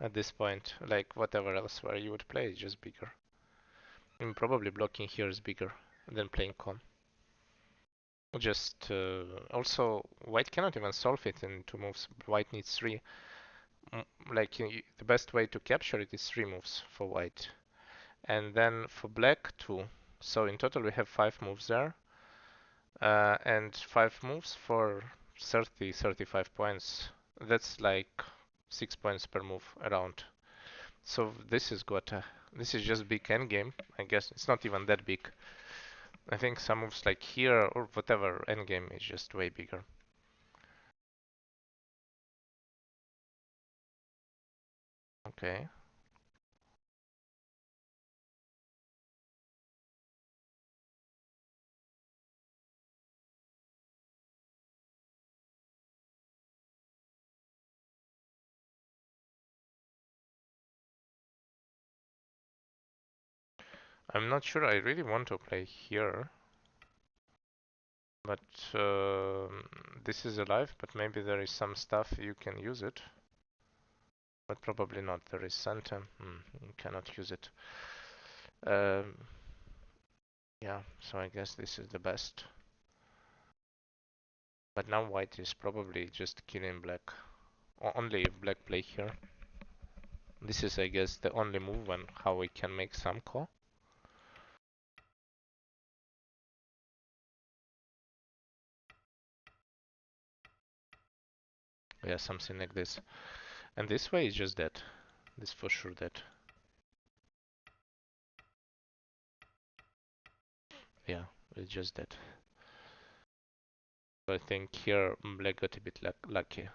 at this point. Like whatever elsewhere you would play is just bigger. And probably blocking here is bigger than playing con. Just also white cannot even solve it in 2 moves. White needs 3. Like the best way to capture it is 3 moves for white, and then for black 2. So in total we have 5 moves there, and 5 moves for 30, 35 points. That's like 6 points per move around. So this is good. This is just big endgame. I guess it's not even that big. I think some moves like here or whatever endgame is just way bigger. Okay. I'm not sure I really want to play here, but this is alive, but maybe there is some stuff you can use it. But probably not. There is center. You cannot use it. Um, yeah, so I guess this is the best. But now white is probably just killing black. Only if black play here. This is, I guess, the only move and how we can make some call. Yeah, something like this. And this way is just that. This for sure that. Yeah, it's just that. So I think here black got a bit lucky.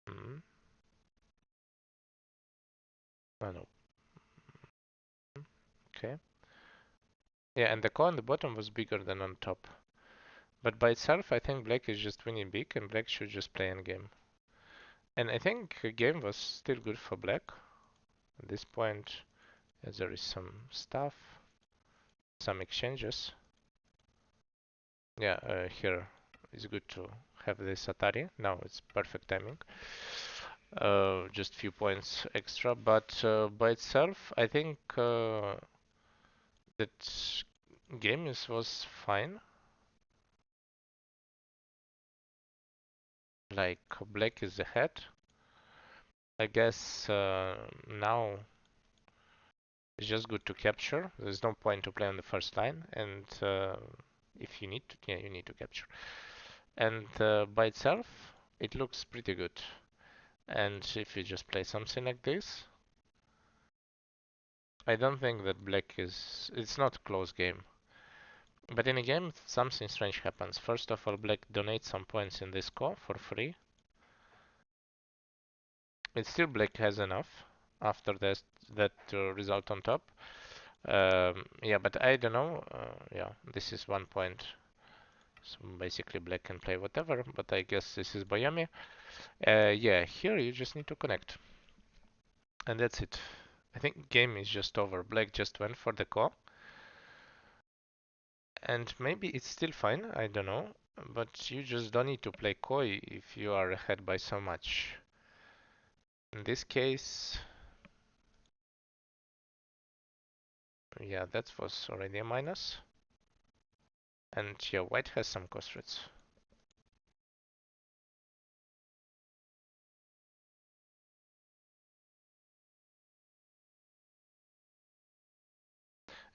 Mm. Oh no. Okay. Yeah, and the call on the bottom was bigger than on top. But by itself, I think black is just winning big, and black should just play in game. And I think game was still good for black. At this point, as there is some stuff, some exchanges. Yeah, here it's good to have this Atari. Now it's perfect timing. Just few points extra, but by itself, I think that game was fine. Like black is ahead. I guess now it's just good to capture. There's no point to play on the first line, and if you need to, yeah, you need to capture. And by itself, it looks pretty good. And if you just play something like this, I don't think that black is. It's not a close game. But in a game, something strange happens. First of all, black donates some points in this core for free. It's still black has enough after that result on top. Yeah, but I don't know. Yeah, this is 1 point. So basically black can play whatever, but I guess this is Miami. Yeah, here you just need to connect. And that's it. I think game is just over. Black just went for the call. And maybe it's still fine, I don't know. But you just don't need to play koi if you are ahead by so much. In this case, yeah, that was already a minus. And yeah, white has some cost rates.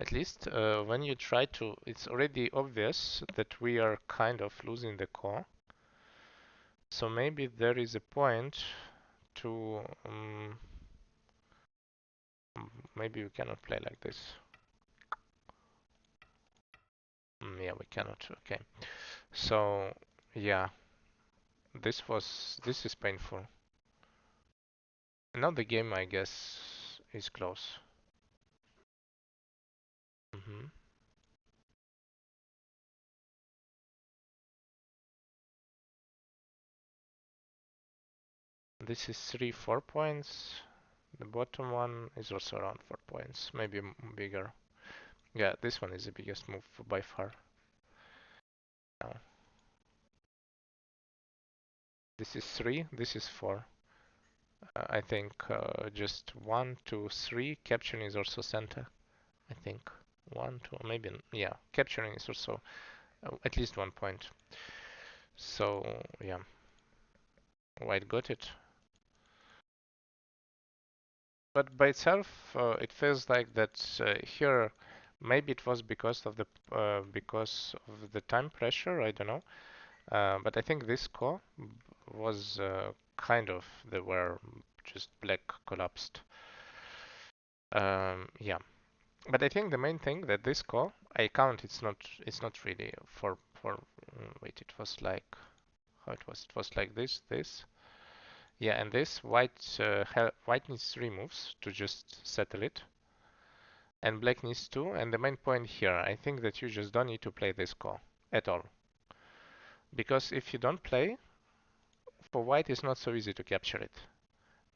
At least when you try to, it's already obvious that we are kind of losing the core. So maybe there is a point to, maybe we cannot play like this. Yeah, we cannot, okay. So, yeah, this is painful. Now the game, I guess, is close. Hmm. This is 4 points. The bottom one is also around 4 points, maybe bigger. Yeah, this one is the biggest move by far. Now, this is 3, this is 4. I think just 1, 2, 3. Capturing is also center. I think 1, 2, maybe, yeah. Capturing is also at least 1 point. So, yeah, white got it. But by itself, it feels like that here, maybe it was because of the time pressure. I don't know. But I think this core was kind of they were just black collapsed. Yeah, but I think the main thing that this core I count it's not really for wait, it was like how it was. It was like this. Yeah, and this white needs 3 moves to just settle it, and black needs 2. And the main point here, I think that you just don't need to play this core at all, because if you don't play, for white it's not so easy to capture it,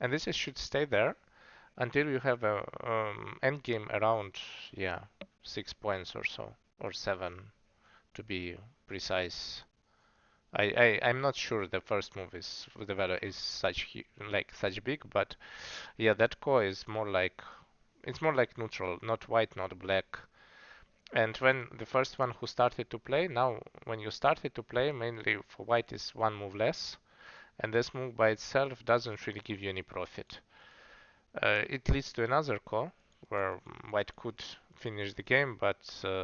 and this should stay there until you have a end game around, yeah, 6 points or so, or 7 to be precise. I'm not sure the first move is the value is such big, but yeah, that core is more like it's more like neutral, not white, not black. And when the first one who started to play, now when you started to play, mainly for white is one move less, and this move by itself doesn't really give you any profit. It leads to another call where white could finish the game, but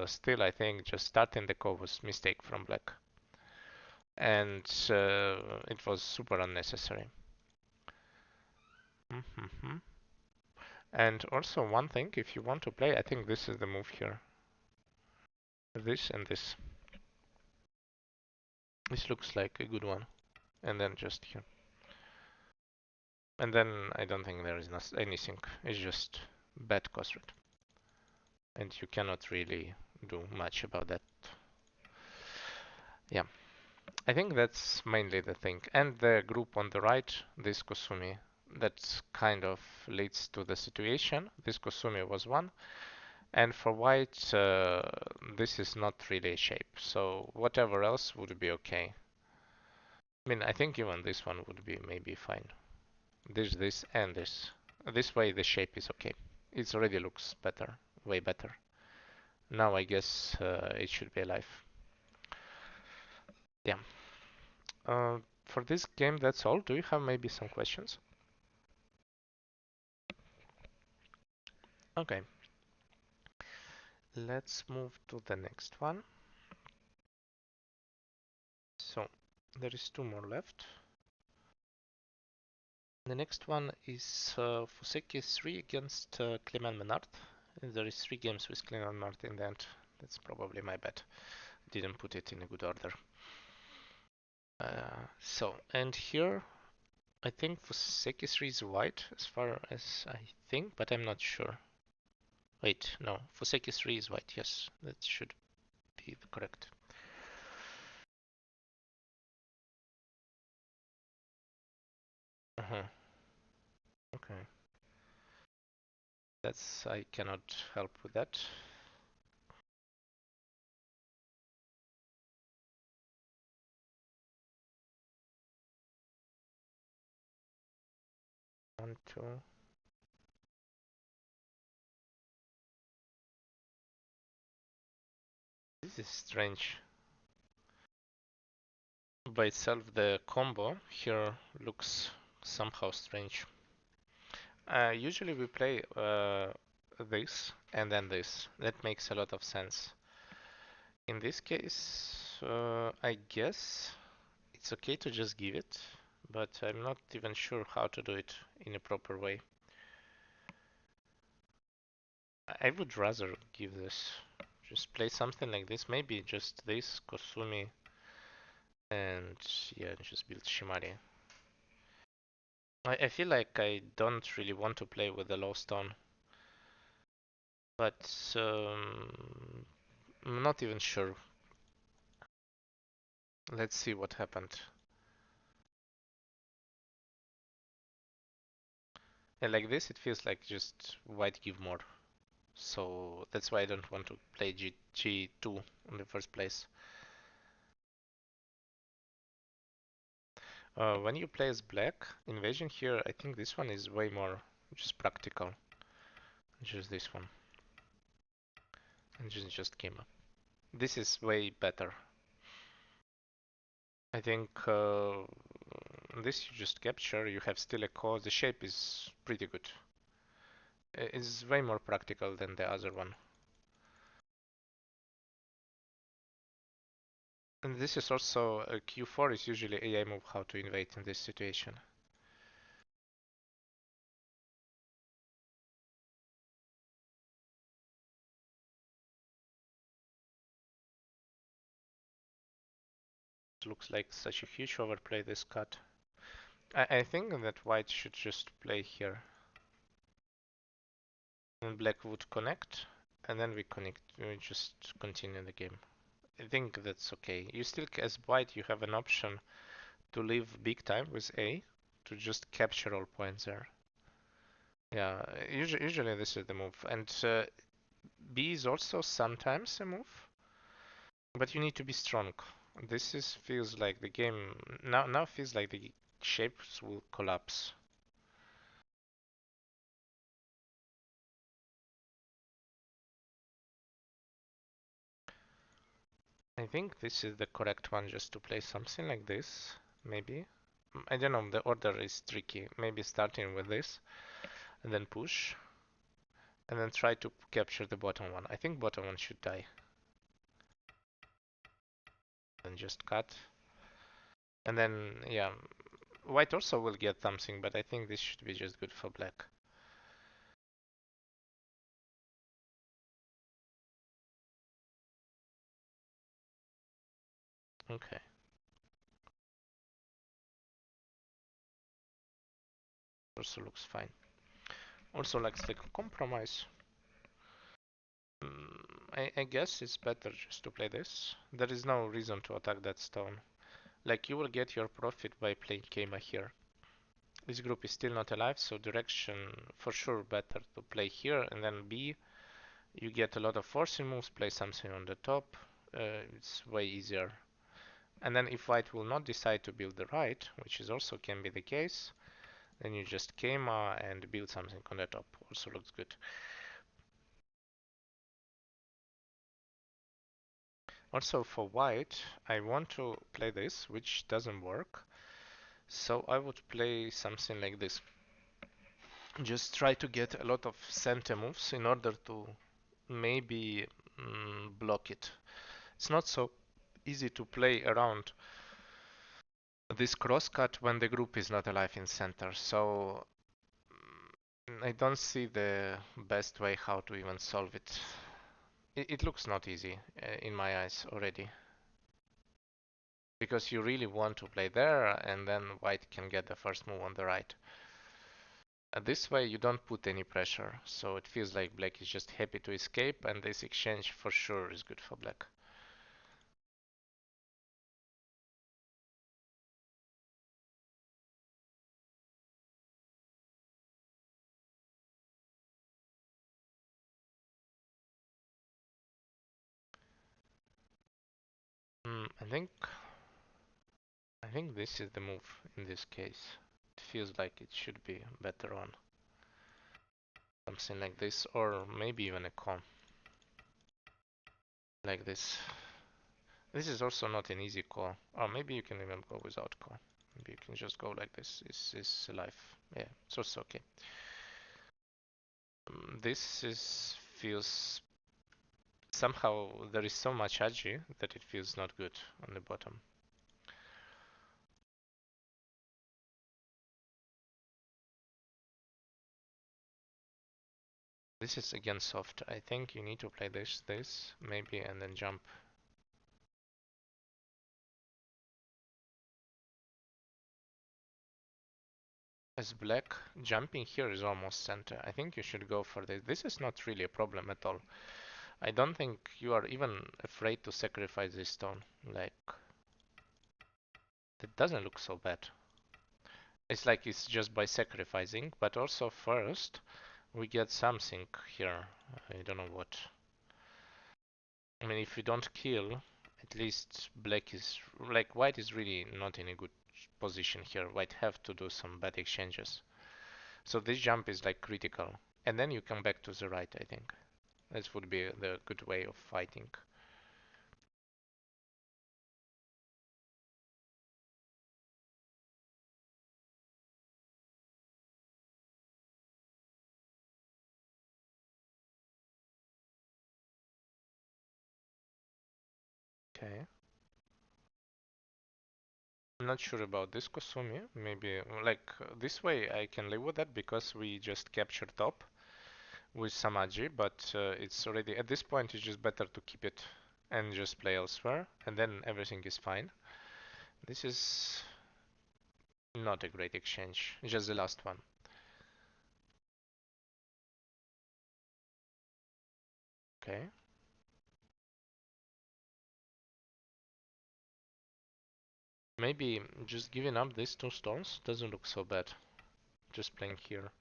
still I think just starting the call was mistake from black, and it was super unnecessary. Mm-hmm. And also one thing, if you want to play, I think this is the move here. This and this. This looks like a good one. And then just here. And then I don't think there is anything. It's just bad cost rate. And you cannot really do much about that. Yeah, I think that's mainly the thing. And the group on the right, this Kosumi, that kind of leads to the situation. This Kosumi was one. And for white, this is not really a shape. So whatever else would be okay. I mean, I think even this one would be maybe fine. This, and this. This way the shape is okay. It already looks better, way better. Now I guess it should be alive. Yeah. For this game, that's all. Do you have maybe some questions? Okay. Let's move to the next one. So, there is two more left. The next one is Fuseki 3 against Clement Menard. There is 3 games with Clement Menard in the end. That's probably my bad. Didn't put it in a good order. And here I think Fuseki 3 is white as far as I think, but I'm not sure. Wait, no, Fuseki 3 is white, yes, that should be correct. Uh-huh. Okay. I cannot help with that. One, two. This is strange. By itself, the combo here looks somehow strange. Usually we play this and then this. That makes a lot of sense. In this case, I guess it's okay to just give it, but I'm not even sure how to do it in a proper way. I would rather give this. Just play something like this, maybe just this, Kosumi, and yeah, just build Shimari. I feel like I don't really want to play with the low stone, but I'm not even sure. Let's see what happened. And like this, it feels like just white give more. So that's why I don't want to play G2 in the first place. When you play as black, invasion here, I think this one is way more just practical. Just this one. And just came up. This is way better. I think this you just capture, you have still a core, the shape is pretty good. It's way more practical than the other one. And this is also Q4 is usually AI move how to invade in this situation. It looks like such a huge overplay this cut. I think that white should just play here. And black would connect, and then we connect, we just continue the game. I think that's okay. You still, as white, you have an option to leave big time with A to just capture all points there. Yeah, usually this is the move. And B is also sometimes a move, but you need to be strong. This is feels like the game now feels like the shapes will collapse. I think this is the correct one, just to play something like this, maybe. I don't know, the order is tricky. Maybe starting with this, and then push, and then try to capture the bottom one. I think bottom one should die. And just cut. And then, yeah, white also will get something, but I think this should be just good for black. Okay. Also looks fine. Also likes the compromise. I guess it's better just to play this. There is no reason to attack that stone. Like, you will get your profit by playing Keima here. This group is still not alive, so direction for sure better to play here, and then B, you get a lot of forcing moves, play something on the top. It's way easier. And then if white will not decide to build the right, which is also can be the case, then you just Keima and build something on the top. Also looks good. Also for white, I want to play this, which doesn't work. So I would play something like this. Just try to get a lot of center moves in order to maybe block it. It's not so easy to play around this crosscut when the group is not alive in center. So I don't see the best way how to even solve it. It looks not easy in my eyes already. Because you really want to play there, and then white can get the first move on the right. This way you don't put any pressure, so it feels like black is just happy to escape, and this exchange for sure is good for black. I think this is the move in this case. It feels like it should be better on something like this, or maybe even a con like this. This is also not an easy call. Or maybe you can even go without call. Maybe you can just go like this. Is life. Yeah, it's also okay. This is feels somehow there is so much agi that it feels not good on the bottom. This is again soft. I think you need to play this, maybe, and then jump. As black, jumping here is almost center. I think you should go for this. This is not really a problem at all. I don't think you are even afraid to sacrifice this stone. Like, that doesn't look so bad. It's like it's just by sacrificing, but also first we get something here. I don't know what. I mean, if we don't kill, at least black is like white is really not in a good position here. White have to do some bad exchanges. So this jump is like critical. And then you come back to the right, I think. This would be the good way of fighting. Okay. I'm not sure about this Kosumi. Maybe like this way I can live with that because we just capture top with Samaji, but it's already at this point it's just better to keep it and just play elsewhere, and then everything is fine. This is not a great exchange, just the last one. Okay. Maybe just giving up these two stones doesn't look so bad. Just playing here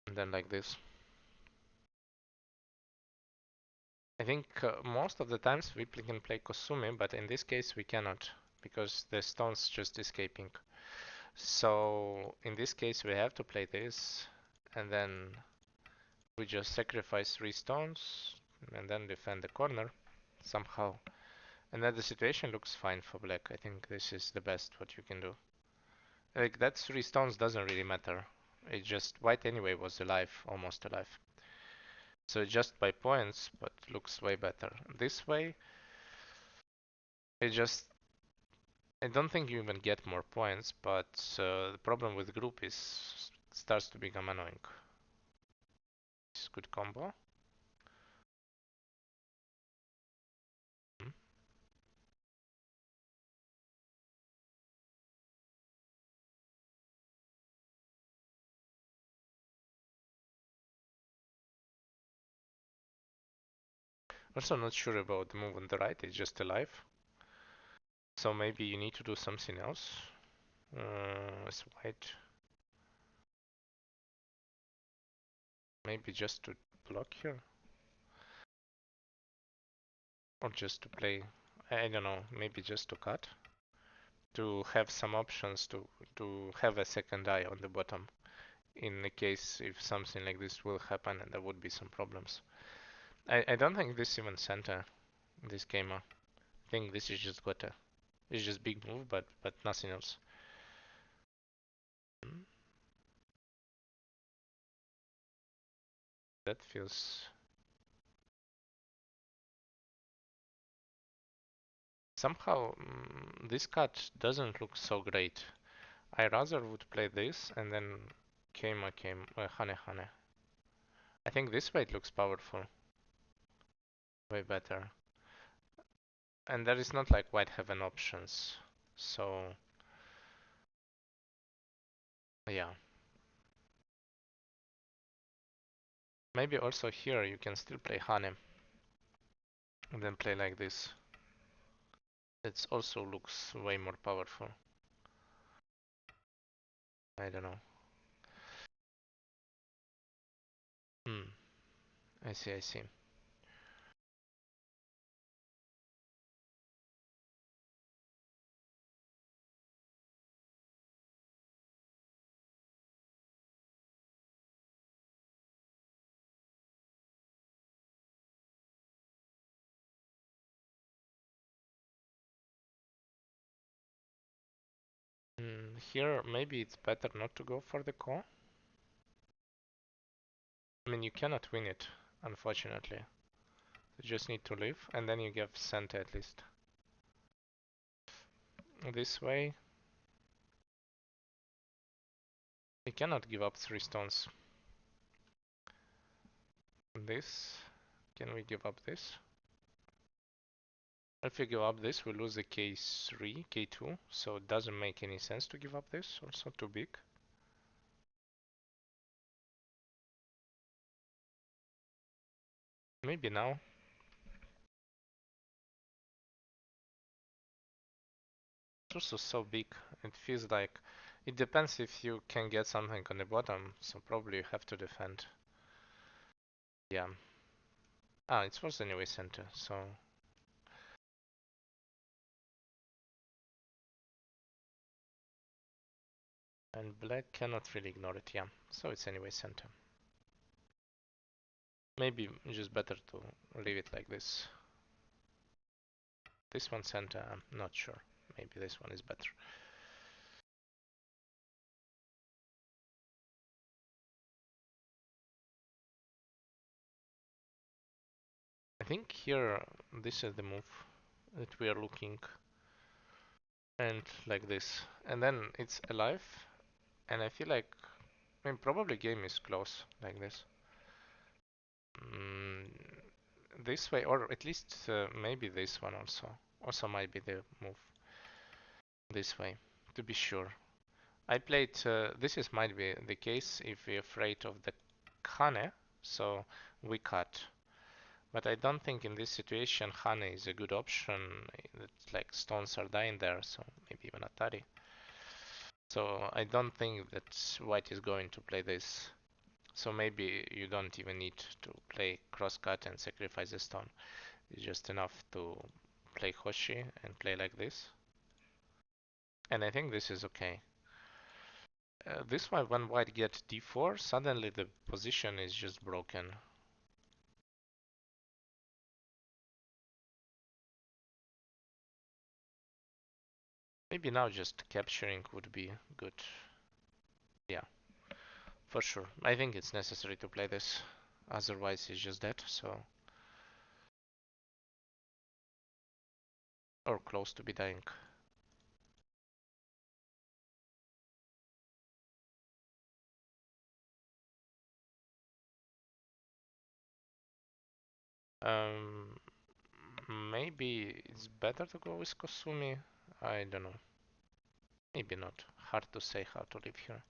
and then like this. I think most of the times we can play Kosumi, but in this case we cannot because the stone's just escaping. So in this case we have to play this, and then we just sacrifice 3 stones and then defend the corner. somehow. And then the situation looks fine for black. I think this is the best what you can do. Like that 3 stones doesn't really matter. It just white anyway was alive, almost alive. So just by points, but looks way better. This way, it just I don't think you even get more points, but the problem with group is it starts to become annoying. It's good combo. Hmm. Also not sure about the move on the right, it's just alive. So maybe you need to do something else. As white. Maybe just to block here. Or just to play, I don't know, maybe just to cut. To have some options to have a second eye on the bottom. In the case if something like this will happen and there would be some problems. I don't think this even center, this gamer. I think this is just Gota. It's just big move, but nothing else. Hmm. That feels somehow this cut doesn't look so great. I rather would play this and then came Hane Hane. I think this way it looks powerful, way better. And there is not like white heaven options, so yeah. Maybe also here you can still play Hane and then play like this. It also looks way more powerful. I don't know. Hmm. I see, I see. Here maybe it's better not to go for the core. I mean you cannot win it, unfortunately. You just need to live and then you get center at least. This way you cannot give up 3 stones. This, can we give up this? If we give up this, we lose the K3, K2, so it doesn't make any sense to give up this, also too big. Maybe now. It's also so big, it feels like it depends if you can get something on the bottom, so probably you have to defend. Yeah. Ah, it was anyway center, so and black cannot really ignore it, yeah. So it's anyway center. Maybe just better to leave it like this. This one center, I'm not sure. Maybe this one is better. I think here this is the move that we are looking, and like this. And then it's alive, and I feel like, I mean, probably game is close like this. Mm, this way, or at least maybe this one also. Also might be the move this way, to be sure. I played, this is might be the case if we're afraid of the Hane, so we cut. But I don't think in this situation Hane is a good option. It's like stones are dying there, so maybe even Atari. So I don't think that white is going to play this. So maybe you don't even need to play crosscut and sacrifice a stone. It's just enough to play Hoshi and play like this. And I think this is okay. This one, when white gets d4, suddenly the position is just broken. Maybe now just capturing would be good. Yeah, for sure. I think it's necessary to play this. Otherwise, it's just dead, so. Or close to be dying. Um, Maybe it's better to go with Kosumi. I don't know. Maybe not. Hard to say how to live here.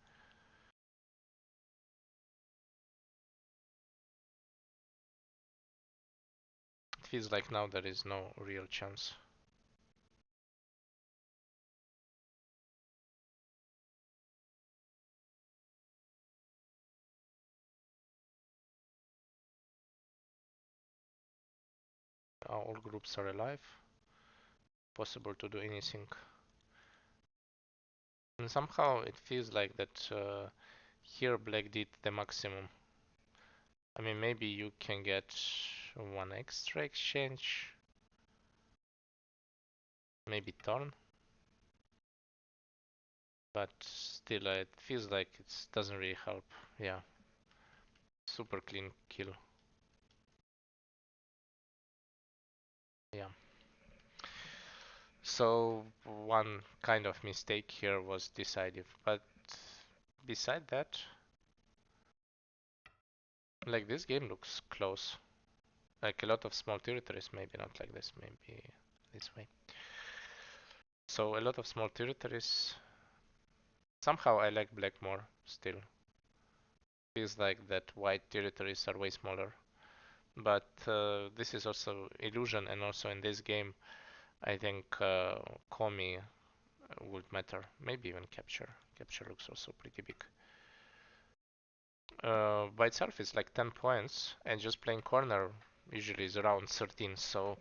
It feels like now there is no real chance. All groups are alive. Possible to do anything. And somehow it feels like that here black did the maximum. I mean, maybe you can get one extra exchange. Maybe turn. But still, it feels like it doesn't really help. Yeah. Super clean kill. Yeah. So one kind of mistake here was decisive, but beside that, like this game looks close. Like a lot of small territories, maybe not like this, maybe this way. So a lot of small territories. Somehow I like black more still. Feels like that white territories are way smaller. But this is also illusion, and also in this game, I think Komi would matter. Maybe even capture. Capture looks also pretty big. By itself it's like 10 points, and just playing corner usually is around 13, so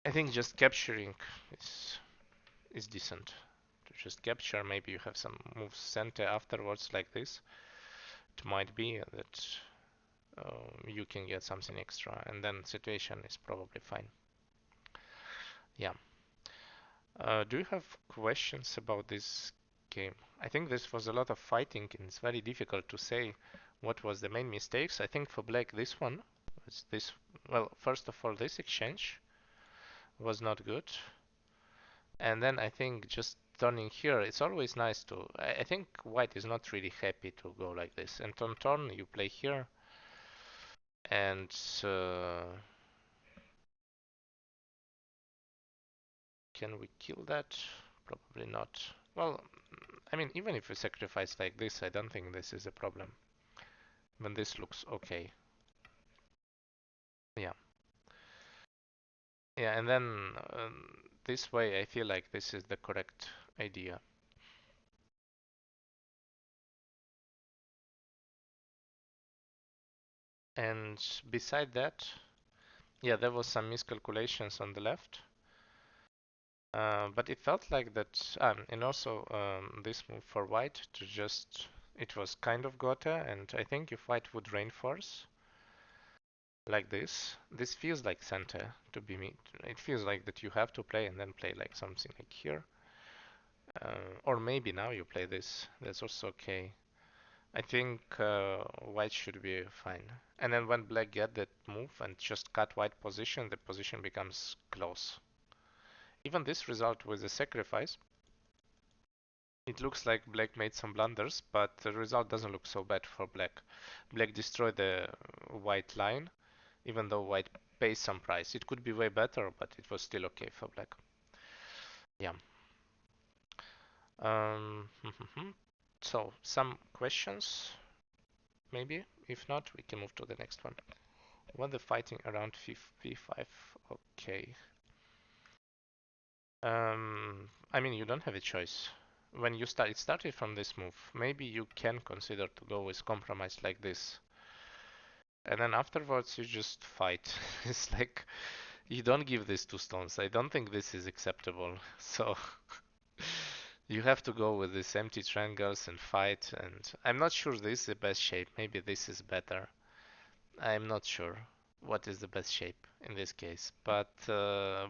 I think just capturing is decent. To just capture, maybe you have some moves center afterwards like this. It might be that you can get something extra, and then situation is probably fine. Yeah. Do you have questions about this game? I think this was a lot of fighting, and it's very difficult to say what was the main mistakes. I think for black, this one was this. Well, first of all, this exchange was not good, and then I think just turning here, it's always nice to. I think white is not really happy to go like this. And on turn, you play here, and can we kill that? Probably not. Well, I mean, even if we sacrifice like this, I don't think this is a problem. When this looks okay. Yeah. Yeah, and then this way I feel like this is the correct idea. And beside that, yeah, there was some miscalculations on the left. But it felt like that, and also this move for white to just, it was kind of Gotha, and I think if white would reinforce like this feels like center to be me. It feels like that you have to play and then play like something like here. Or maybe now you play this, that's also okay. I think white should be fine. And then when black get that move and just cut white position, the position becomes close. Even this result with the sacrifice, it looks like black made some blunders, but the result doesn't look so bad for black. Black destroyed the white line, even though white pays some price. It could be way better, but it was still okay for black. Yeah. Um, so, some questions, maybe? If not, we can move to the next one. When the fighting around p5, okay. I mean, you don't have a choice. When you start, it started from this move. Maybe you can consider to go with compromise like this. And then afterwards you just fight. It's like, you don't give this two stones. I don't think this is acceptable. So you have to go with these empty triangles and fight. And I'm not sure this is the best shape. Maybe this is better. I'm not sure what is the best shape in this case, but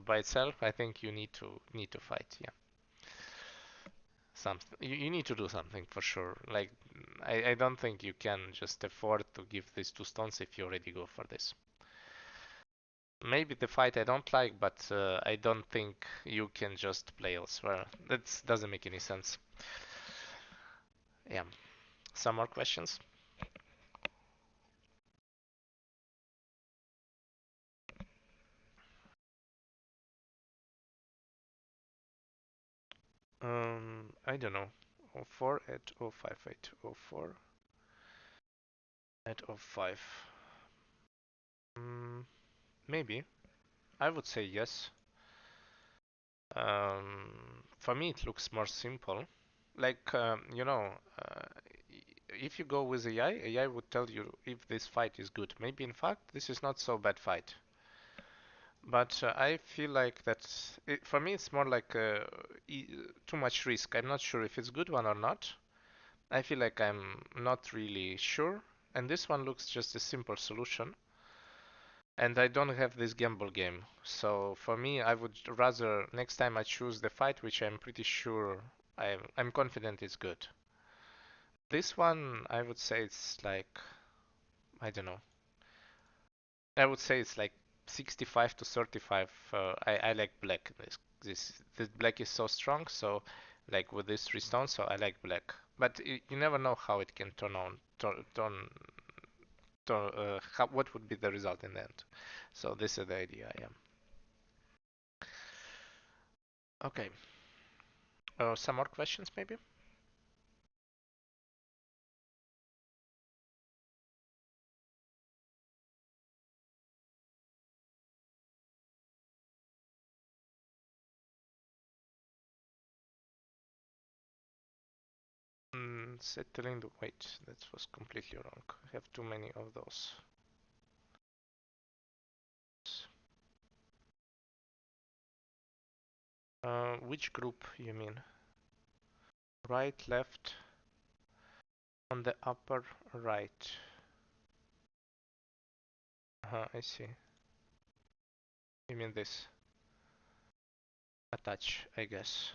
by itself, I think you need to fight. Yeah. something. You need to do something for sure. Like I don't think you can just afford to give these two stones if you already go for this. Maybe the fight I don't like, but I don't think you can just play elsewhere. That doesn't make any sense. Yeah. Some more questions? I don't know. 04 at 058. 04 at 05. Mm, maybe. I would say yes. For me, it looks more simple. Like, if you go with AI would tell you if this fight is good. Maybe in fact, this is not so bad fight. But I feel like that's, for me, it's more like too much risk. I'm not sure if it's good one or not. I feel like I'm not really sure. And this one looks just a simple solution. And I don't have this gamble game. So for me, I would rather next time I choose the fight, which I'm pretty sure I'm confident it's good. This one, I would say it's like, I don't know. I would say it's like 65 to 35. I like black. This black is so strong, so like with these three stones, so I like black. But you never know how it can what would be the result in the end. So this is the idea. Yeah. Okay. Some more questions, maybe? Settling the wait. That was completely wrong. I have too many of those. Which group you mean? Right, left, on the upper right. I see. You mean this? Attach, I guess.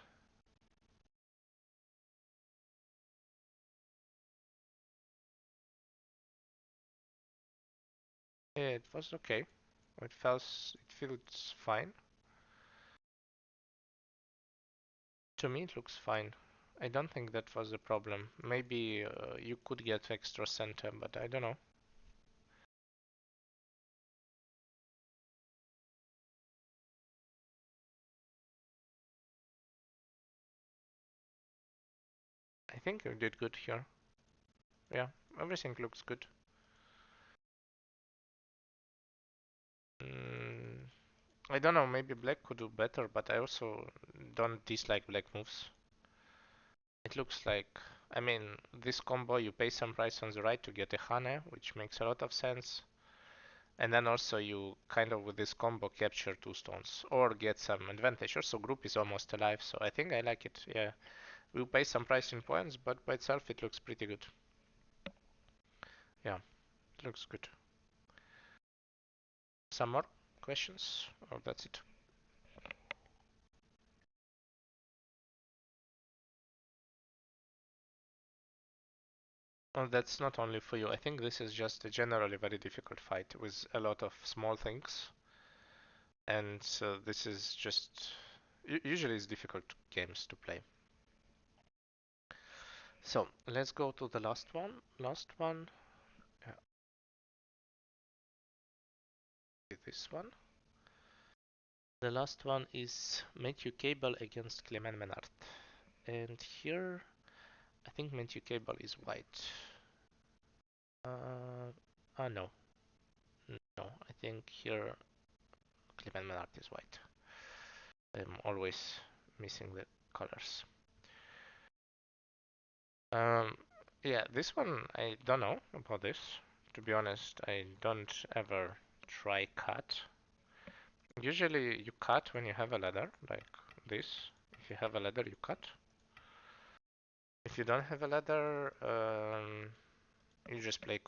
Yeah, it was okay. It feels fine. To me, it looks fine. I don't think that was the problem. Maybe you could get extra center, but I don't know. I think you did good here. Yeah, everything looks good. Mm, I don't know, maybe black could do better, but I also don't dislike black moves. It looks like, I mean, this combo you pay some price on the right to get a Hane, which makes a lot of sense. And then also you kind of with this combo capture two stones or get some advantage. Also group is almost alive, so I think I like it. Yeah, we'll pay some price in points, but by itself it looks pretty good. Yeah, it looks good. Some more questions? Or that's it? Well, that's not only for you. I think this is just a generally very difficult fight with a lot of small things. And so this is just usually it's difficult games to play. So let's go to the last one. Last one, uh, this one. The last one is Matthew Cable against Clement Menard. And here, I think Matthew Cable is white. No. No, I think here Clement Menard is white. I'm always missing the colors. Um, yeah, this one I don't know about this. To be honest, I don't ever try cut. Usually you cut when you have a ladder, like this. If you have a ladder, you cut. If you don't have a ladder, you just play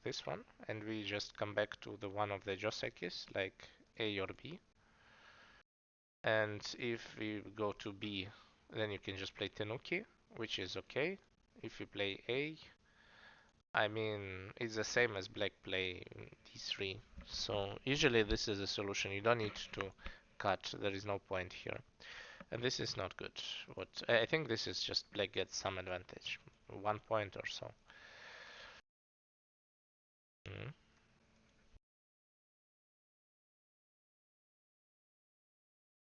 this one, and we just come back to the one of the Josekis, like A or B. And if we go to B, then you can just play Tenuki. which is okay. If you play A, I mean, it's the same as black play d3. So usually this is a solution. You don't need to cut. There is no point here. And this is not good. What I think this is just black gets some advantage. 1 point or so. Mm.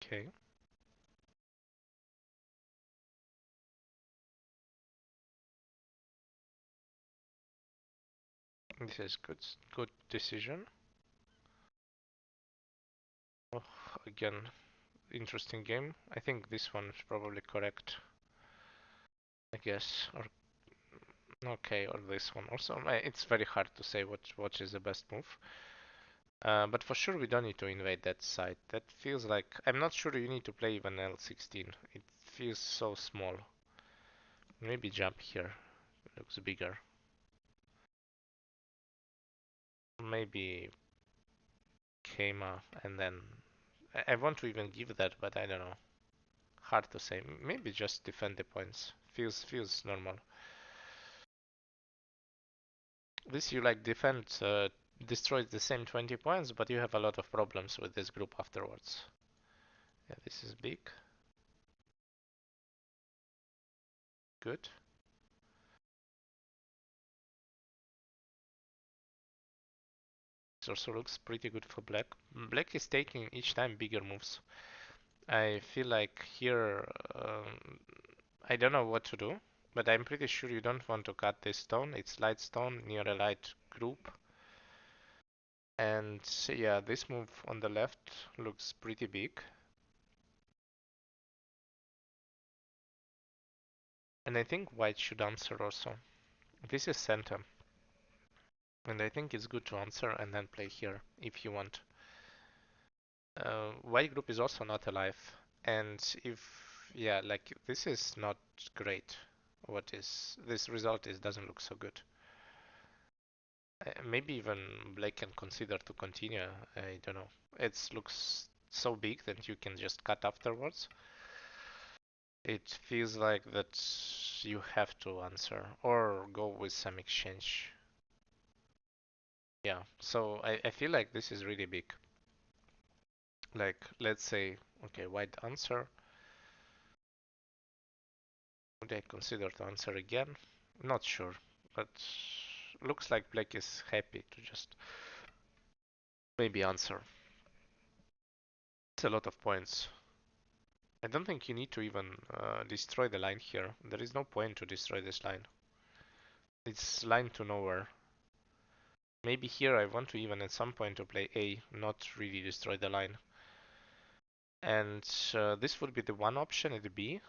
Okay. This is good decision. Oh, again, interesting game. I think this one is probably correct. I guess. Or okay, or this one. Also, it's very hard to say what is the best move. But for sure we don't need to invade that side. That feels like I'm not sure you need to play even L16. It feels so small. Maybe jump here. Looks bigger. Maybe Kema and then I want to even give that, but I don't know. Hard to say. Maybe just defend the points. Feels normal. This you like defend destroys the same 20 points, but you have a lot of problems with this group afterwards. Yeah, this is big. Good. This also looks pretty good for black. Black is taking each time bigger moves. I feel like here I don't know what to do, but I'm pretty sure you don't want to cut this stone. It's light stone near a light group. And yeah, this move on the left looks pretty big. And I think white should answer also. This is center. And I think it's good to answer and then play here if you want. White group is also not alive. And if, yeah, like this is not great. What is, this result is doesn't look so good. Maybe even black can consider to continue. I don't know. It looks so big that you can just cut afterwards. It feels like that you have to answer or go with some exchange. Yeah, so I feel like this is really big. Like, let's say, okay, white answer. Would I consider to answer again? Not sure, but looks like black is happy to just maybe answer. It's a lot of points. I don't think you need to even destroy the line here. There is no point to destroy this line. It's line to nowhere. Maybe here I want to even at some point to play A, not really destroy the line. And this would be the one option at B.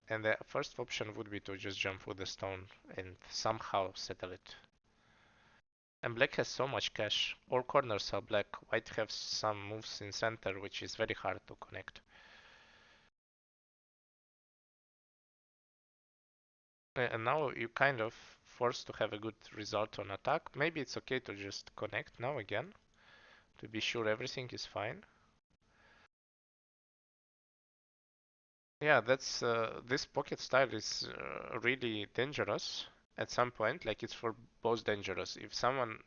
And the first option would be to just jump with the stone and somehow settle it. And black has so much cash. All corners are black. White has some moves in center, which is very hard to connect. And now you kind of forced to have a good result on attack. Maybe it's okay to just connect now again, to be sure everything is fine. Yeah, that's this pocket style is really dangerous at some point. Like it's for both dangerous. If someone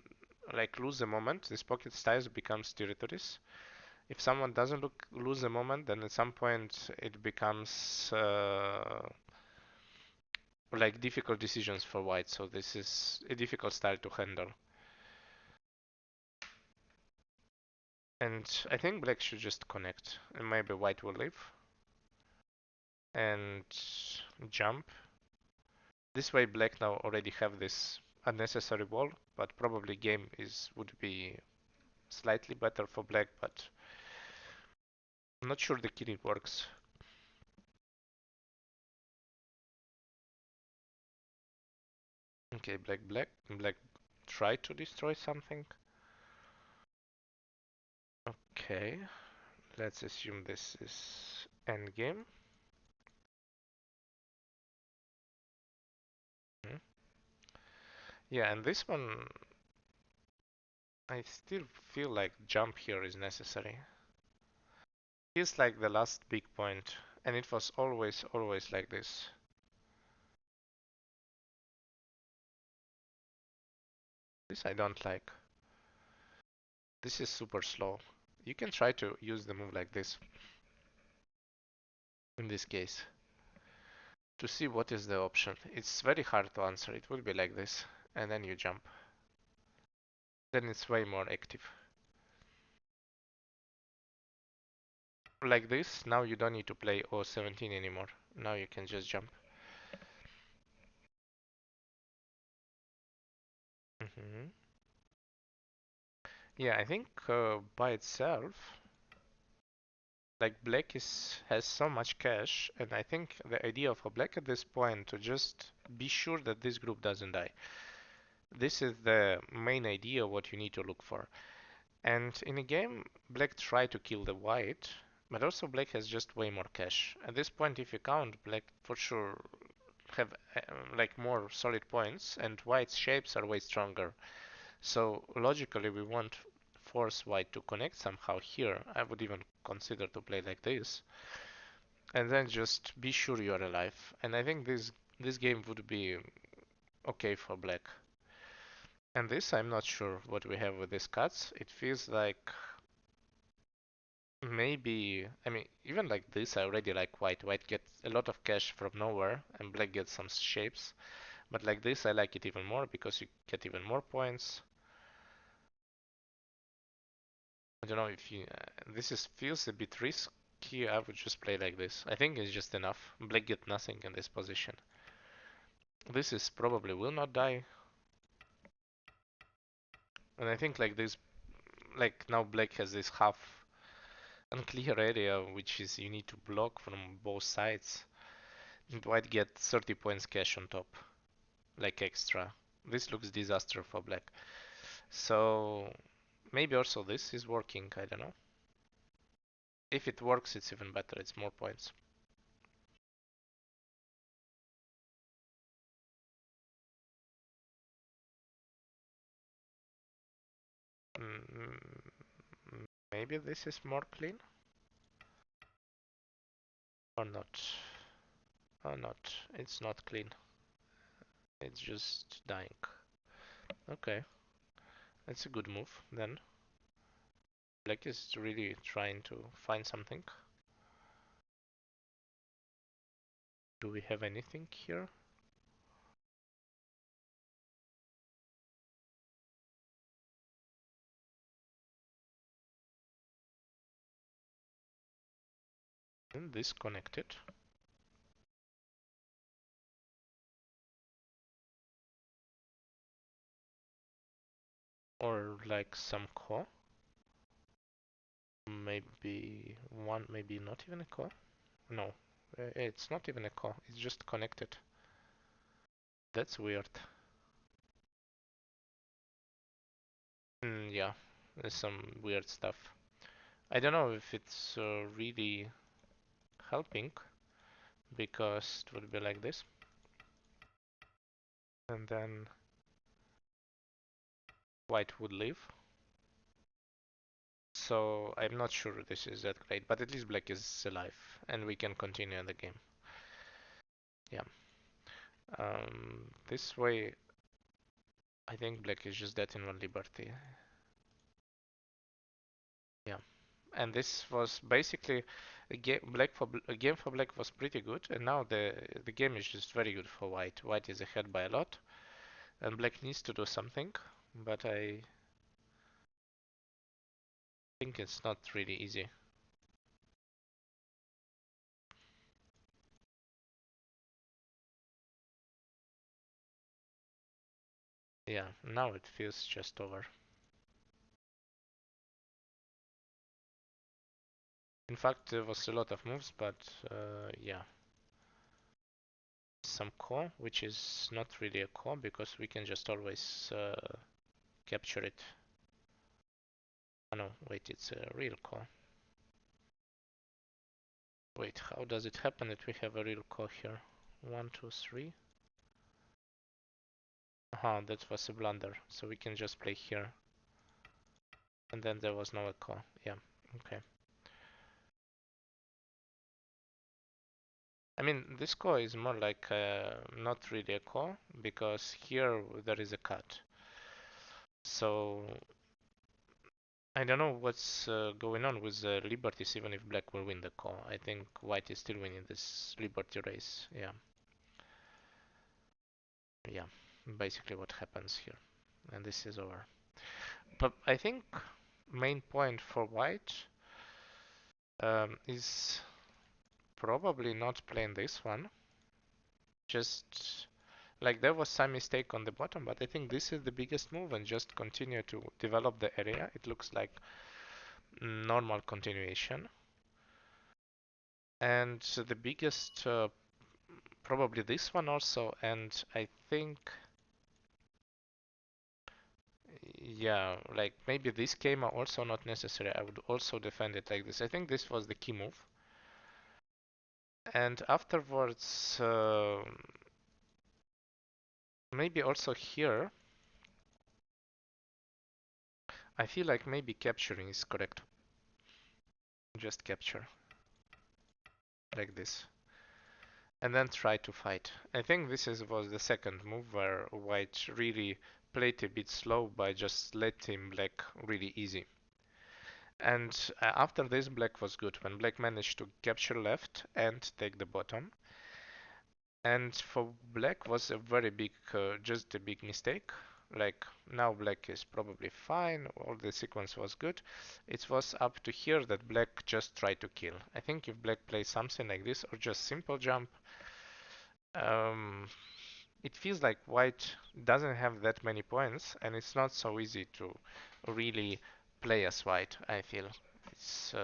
like lose the moment, this pocket style becomes territories. If someone doesn't lose the moment, then at some point it becomes like difficult decisions for white. So this is a difficult style to handle. And I think black should just connect, and maybe white will leave and jump. This way black now already have this unnecessary wall, but probably game is would be slightly better for black, but I'm not sure the killing works. Okay, black try to destroy something. Okay, let's assume this is endgame. Hmm. Yeah, and this one I still feel like jump here is necessary. Feels like the last big point, and it was always like this. This I don't like. This is super slow. You can try to use the move like this, in this case, to see what is the option. It's very hard to answer. It will be like this, and then you jump. Then it's way more active. Like this, now you don't need to play O17 anymore. Now you can just jump. Hmm. Yeah, I think by itself, like black has so much cash, and I think the idea of a black at this point to just be sure that this group doesn't die. This is the main idea what you need to look for. And in a game, black try to kill the white, but also black has just way more cash. At this point, if you count, black for sure have like more solid points, and white's shapes are way stronger. So logically, we want force white to connect somehow here. I would even consider to play like this, and then just be sure you are alive. And I think this game would be okay for black. And this, I'm not sure what we have with these cuts. It feels like maybe, I mean, even like this, I already like white. White gets a lot of cash from nowhere, and black gets some shapes. But like this, I like it even more because you get even more points. I don't know if you. This is feels a bit risky. I would just play like this. I think it's just enough. Black get nothing in this position. This is probably will not die, and I think like this, like now black has this half unclear area, which is you need to block from both sides. And white get 30 points cash on top, like extra. This looks disaster for black. So maybe also this is working. I don't know. If it works, it's even better. It's more points. Mm, maybe this is more clean or not. Or not. It's not clean. It's just dying. Okay, that's a good move then. Black is really trying to find something. Do we have anything here? Disconnected. Or like some core. Maybe one, maybe not even a core. No, it's not even a core. It's just connected. That's weird. Yeah, there's some weird stuff. I don't know if it's really helping because it would be like this. And then white would leave. So I'm not sure this is that great, but at least black is alive and we can continue the game. Yeah. This way, I think black is just dead in one liberty. Yeah. And this was basically a game for black was pretty good, and now the game is just very good for white. White is ahead by a lot, and black needs to do something, but I think it's not really easy. Yeah, now it feels just over. In fact, there was a lot of moves, but yeah. Some core, which is not really a core because we can just always capture it. Oh no, wait, it's a real core. Wait, how does it happen that we have a real core here? 1, 2, 3. Aha, that was a blunder. So we can just play here. And then there was no echo. Yeah, okay. I mean, this core is more like not really a core because here there is a cut. So I don't know what's going on with the liberties, even if black will win the call. I think white is still winning this liberty race. Yeah, yeah, basically what happens here. And this is over. But I think main point for white is probably not playing this one. Just like there was some mistake on the bottom, but I think this is the biggest move and just continue to develop the area. It looks like normal continuation. And the biggest, probably this one also. And I think, yeah, like maybe this came also not necessary. I would also defend it like this. I think this was the key move. And afterwards, maybe also here, I feel like maybe capturing is correct. Just capture like this. And then try to fight. I think was the second move where white really played a bit slow by just letting black really easy. And after this, black was good when black managed to capture left and take the bottom. And for black was a very big, just a big mistake. Like now black is probably fine, all the sequence was good. It was up to here that black just tried to kill. I think if black plays something like this or just simple jump, um, it feels like white doesn't have that many points and it's not so easy to really play as white, I feel. It's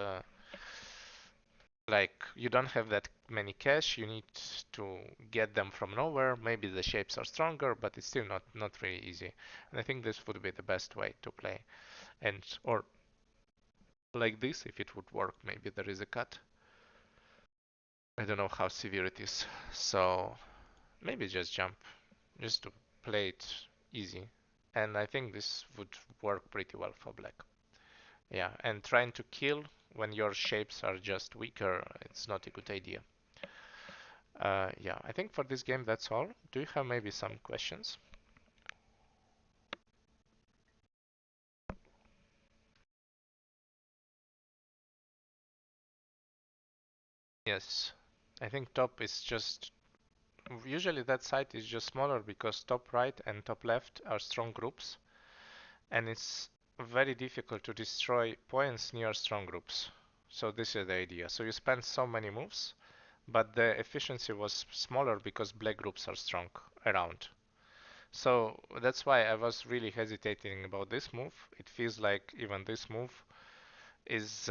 like you don't have that many cash, you need to get them from nowhere. Maybe the shapes are stronger, but it's still not really easy. And I think this would be the best way to play. And or like this, if it would work, maybe there is a cut. I don't know how severe it is. So maybe just jump, just to play it easy. And I think this would work pretty well for black. Yeah, and trying to kill when your shapes are just weaker, it's not a good idea. Yeah, I think for this game that's all. Do you have maybe some questions? Yes. I think top is just usually that side is just smaller because top right and top left are strong groups, and it's very difficult to destroy points near strong groups. So this is the idea. So you spend so many moves, but the efficiency was smaller because black groups are strong around. So that's why I was really hesitating about this move. It feels like even this move is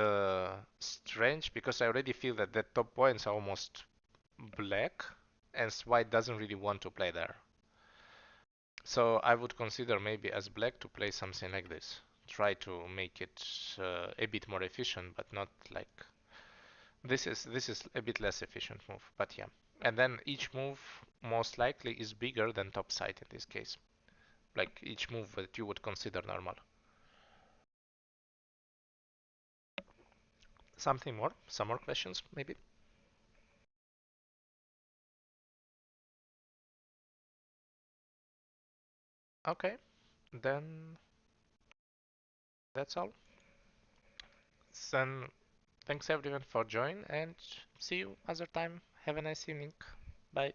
strange because I already feel that the top points are almost black and white doesn't really want to play there. So I would consider maybe as black to play something like this. Try to make it a bit more efficient, but not like this is a bit less efficient move. But yeah, and then each move most likely is bigger than top side in this case. Like each move that you would consider normal. Something more? Some more questions maybe? Okay, then that's all. Then thanks everyone for joining and see you other time. Have a nice evening. Bye.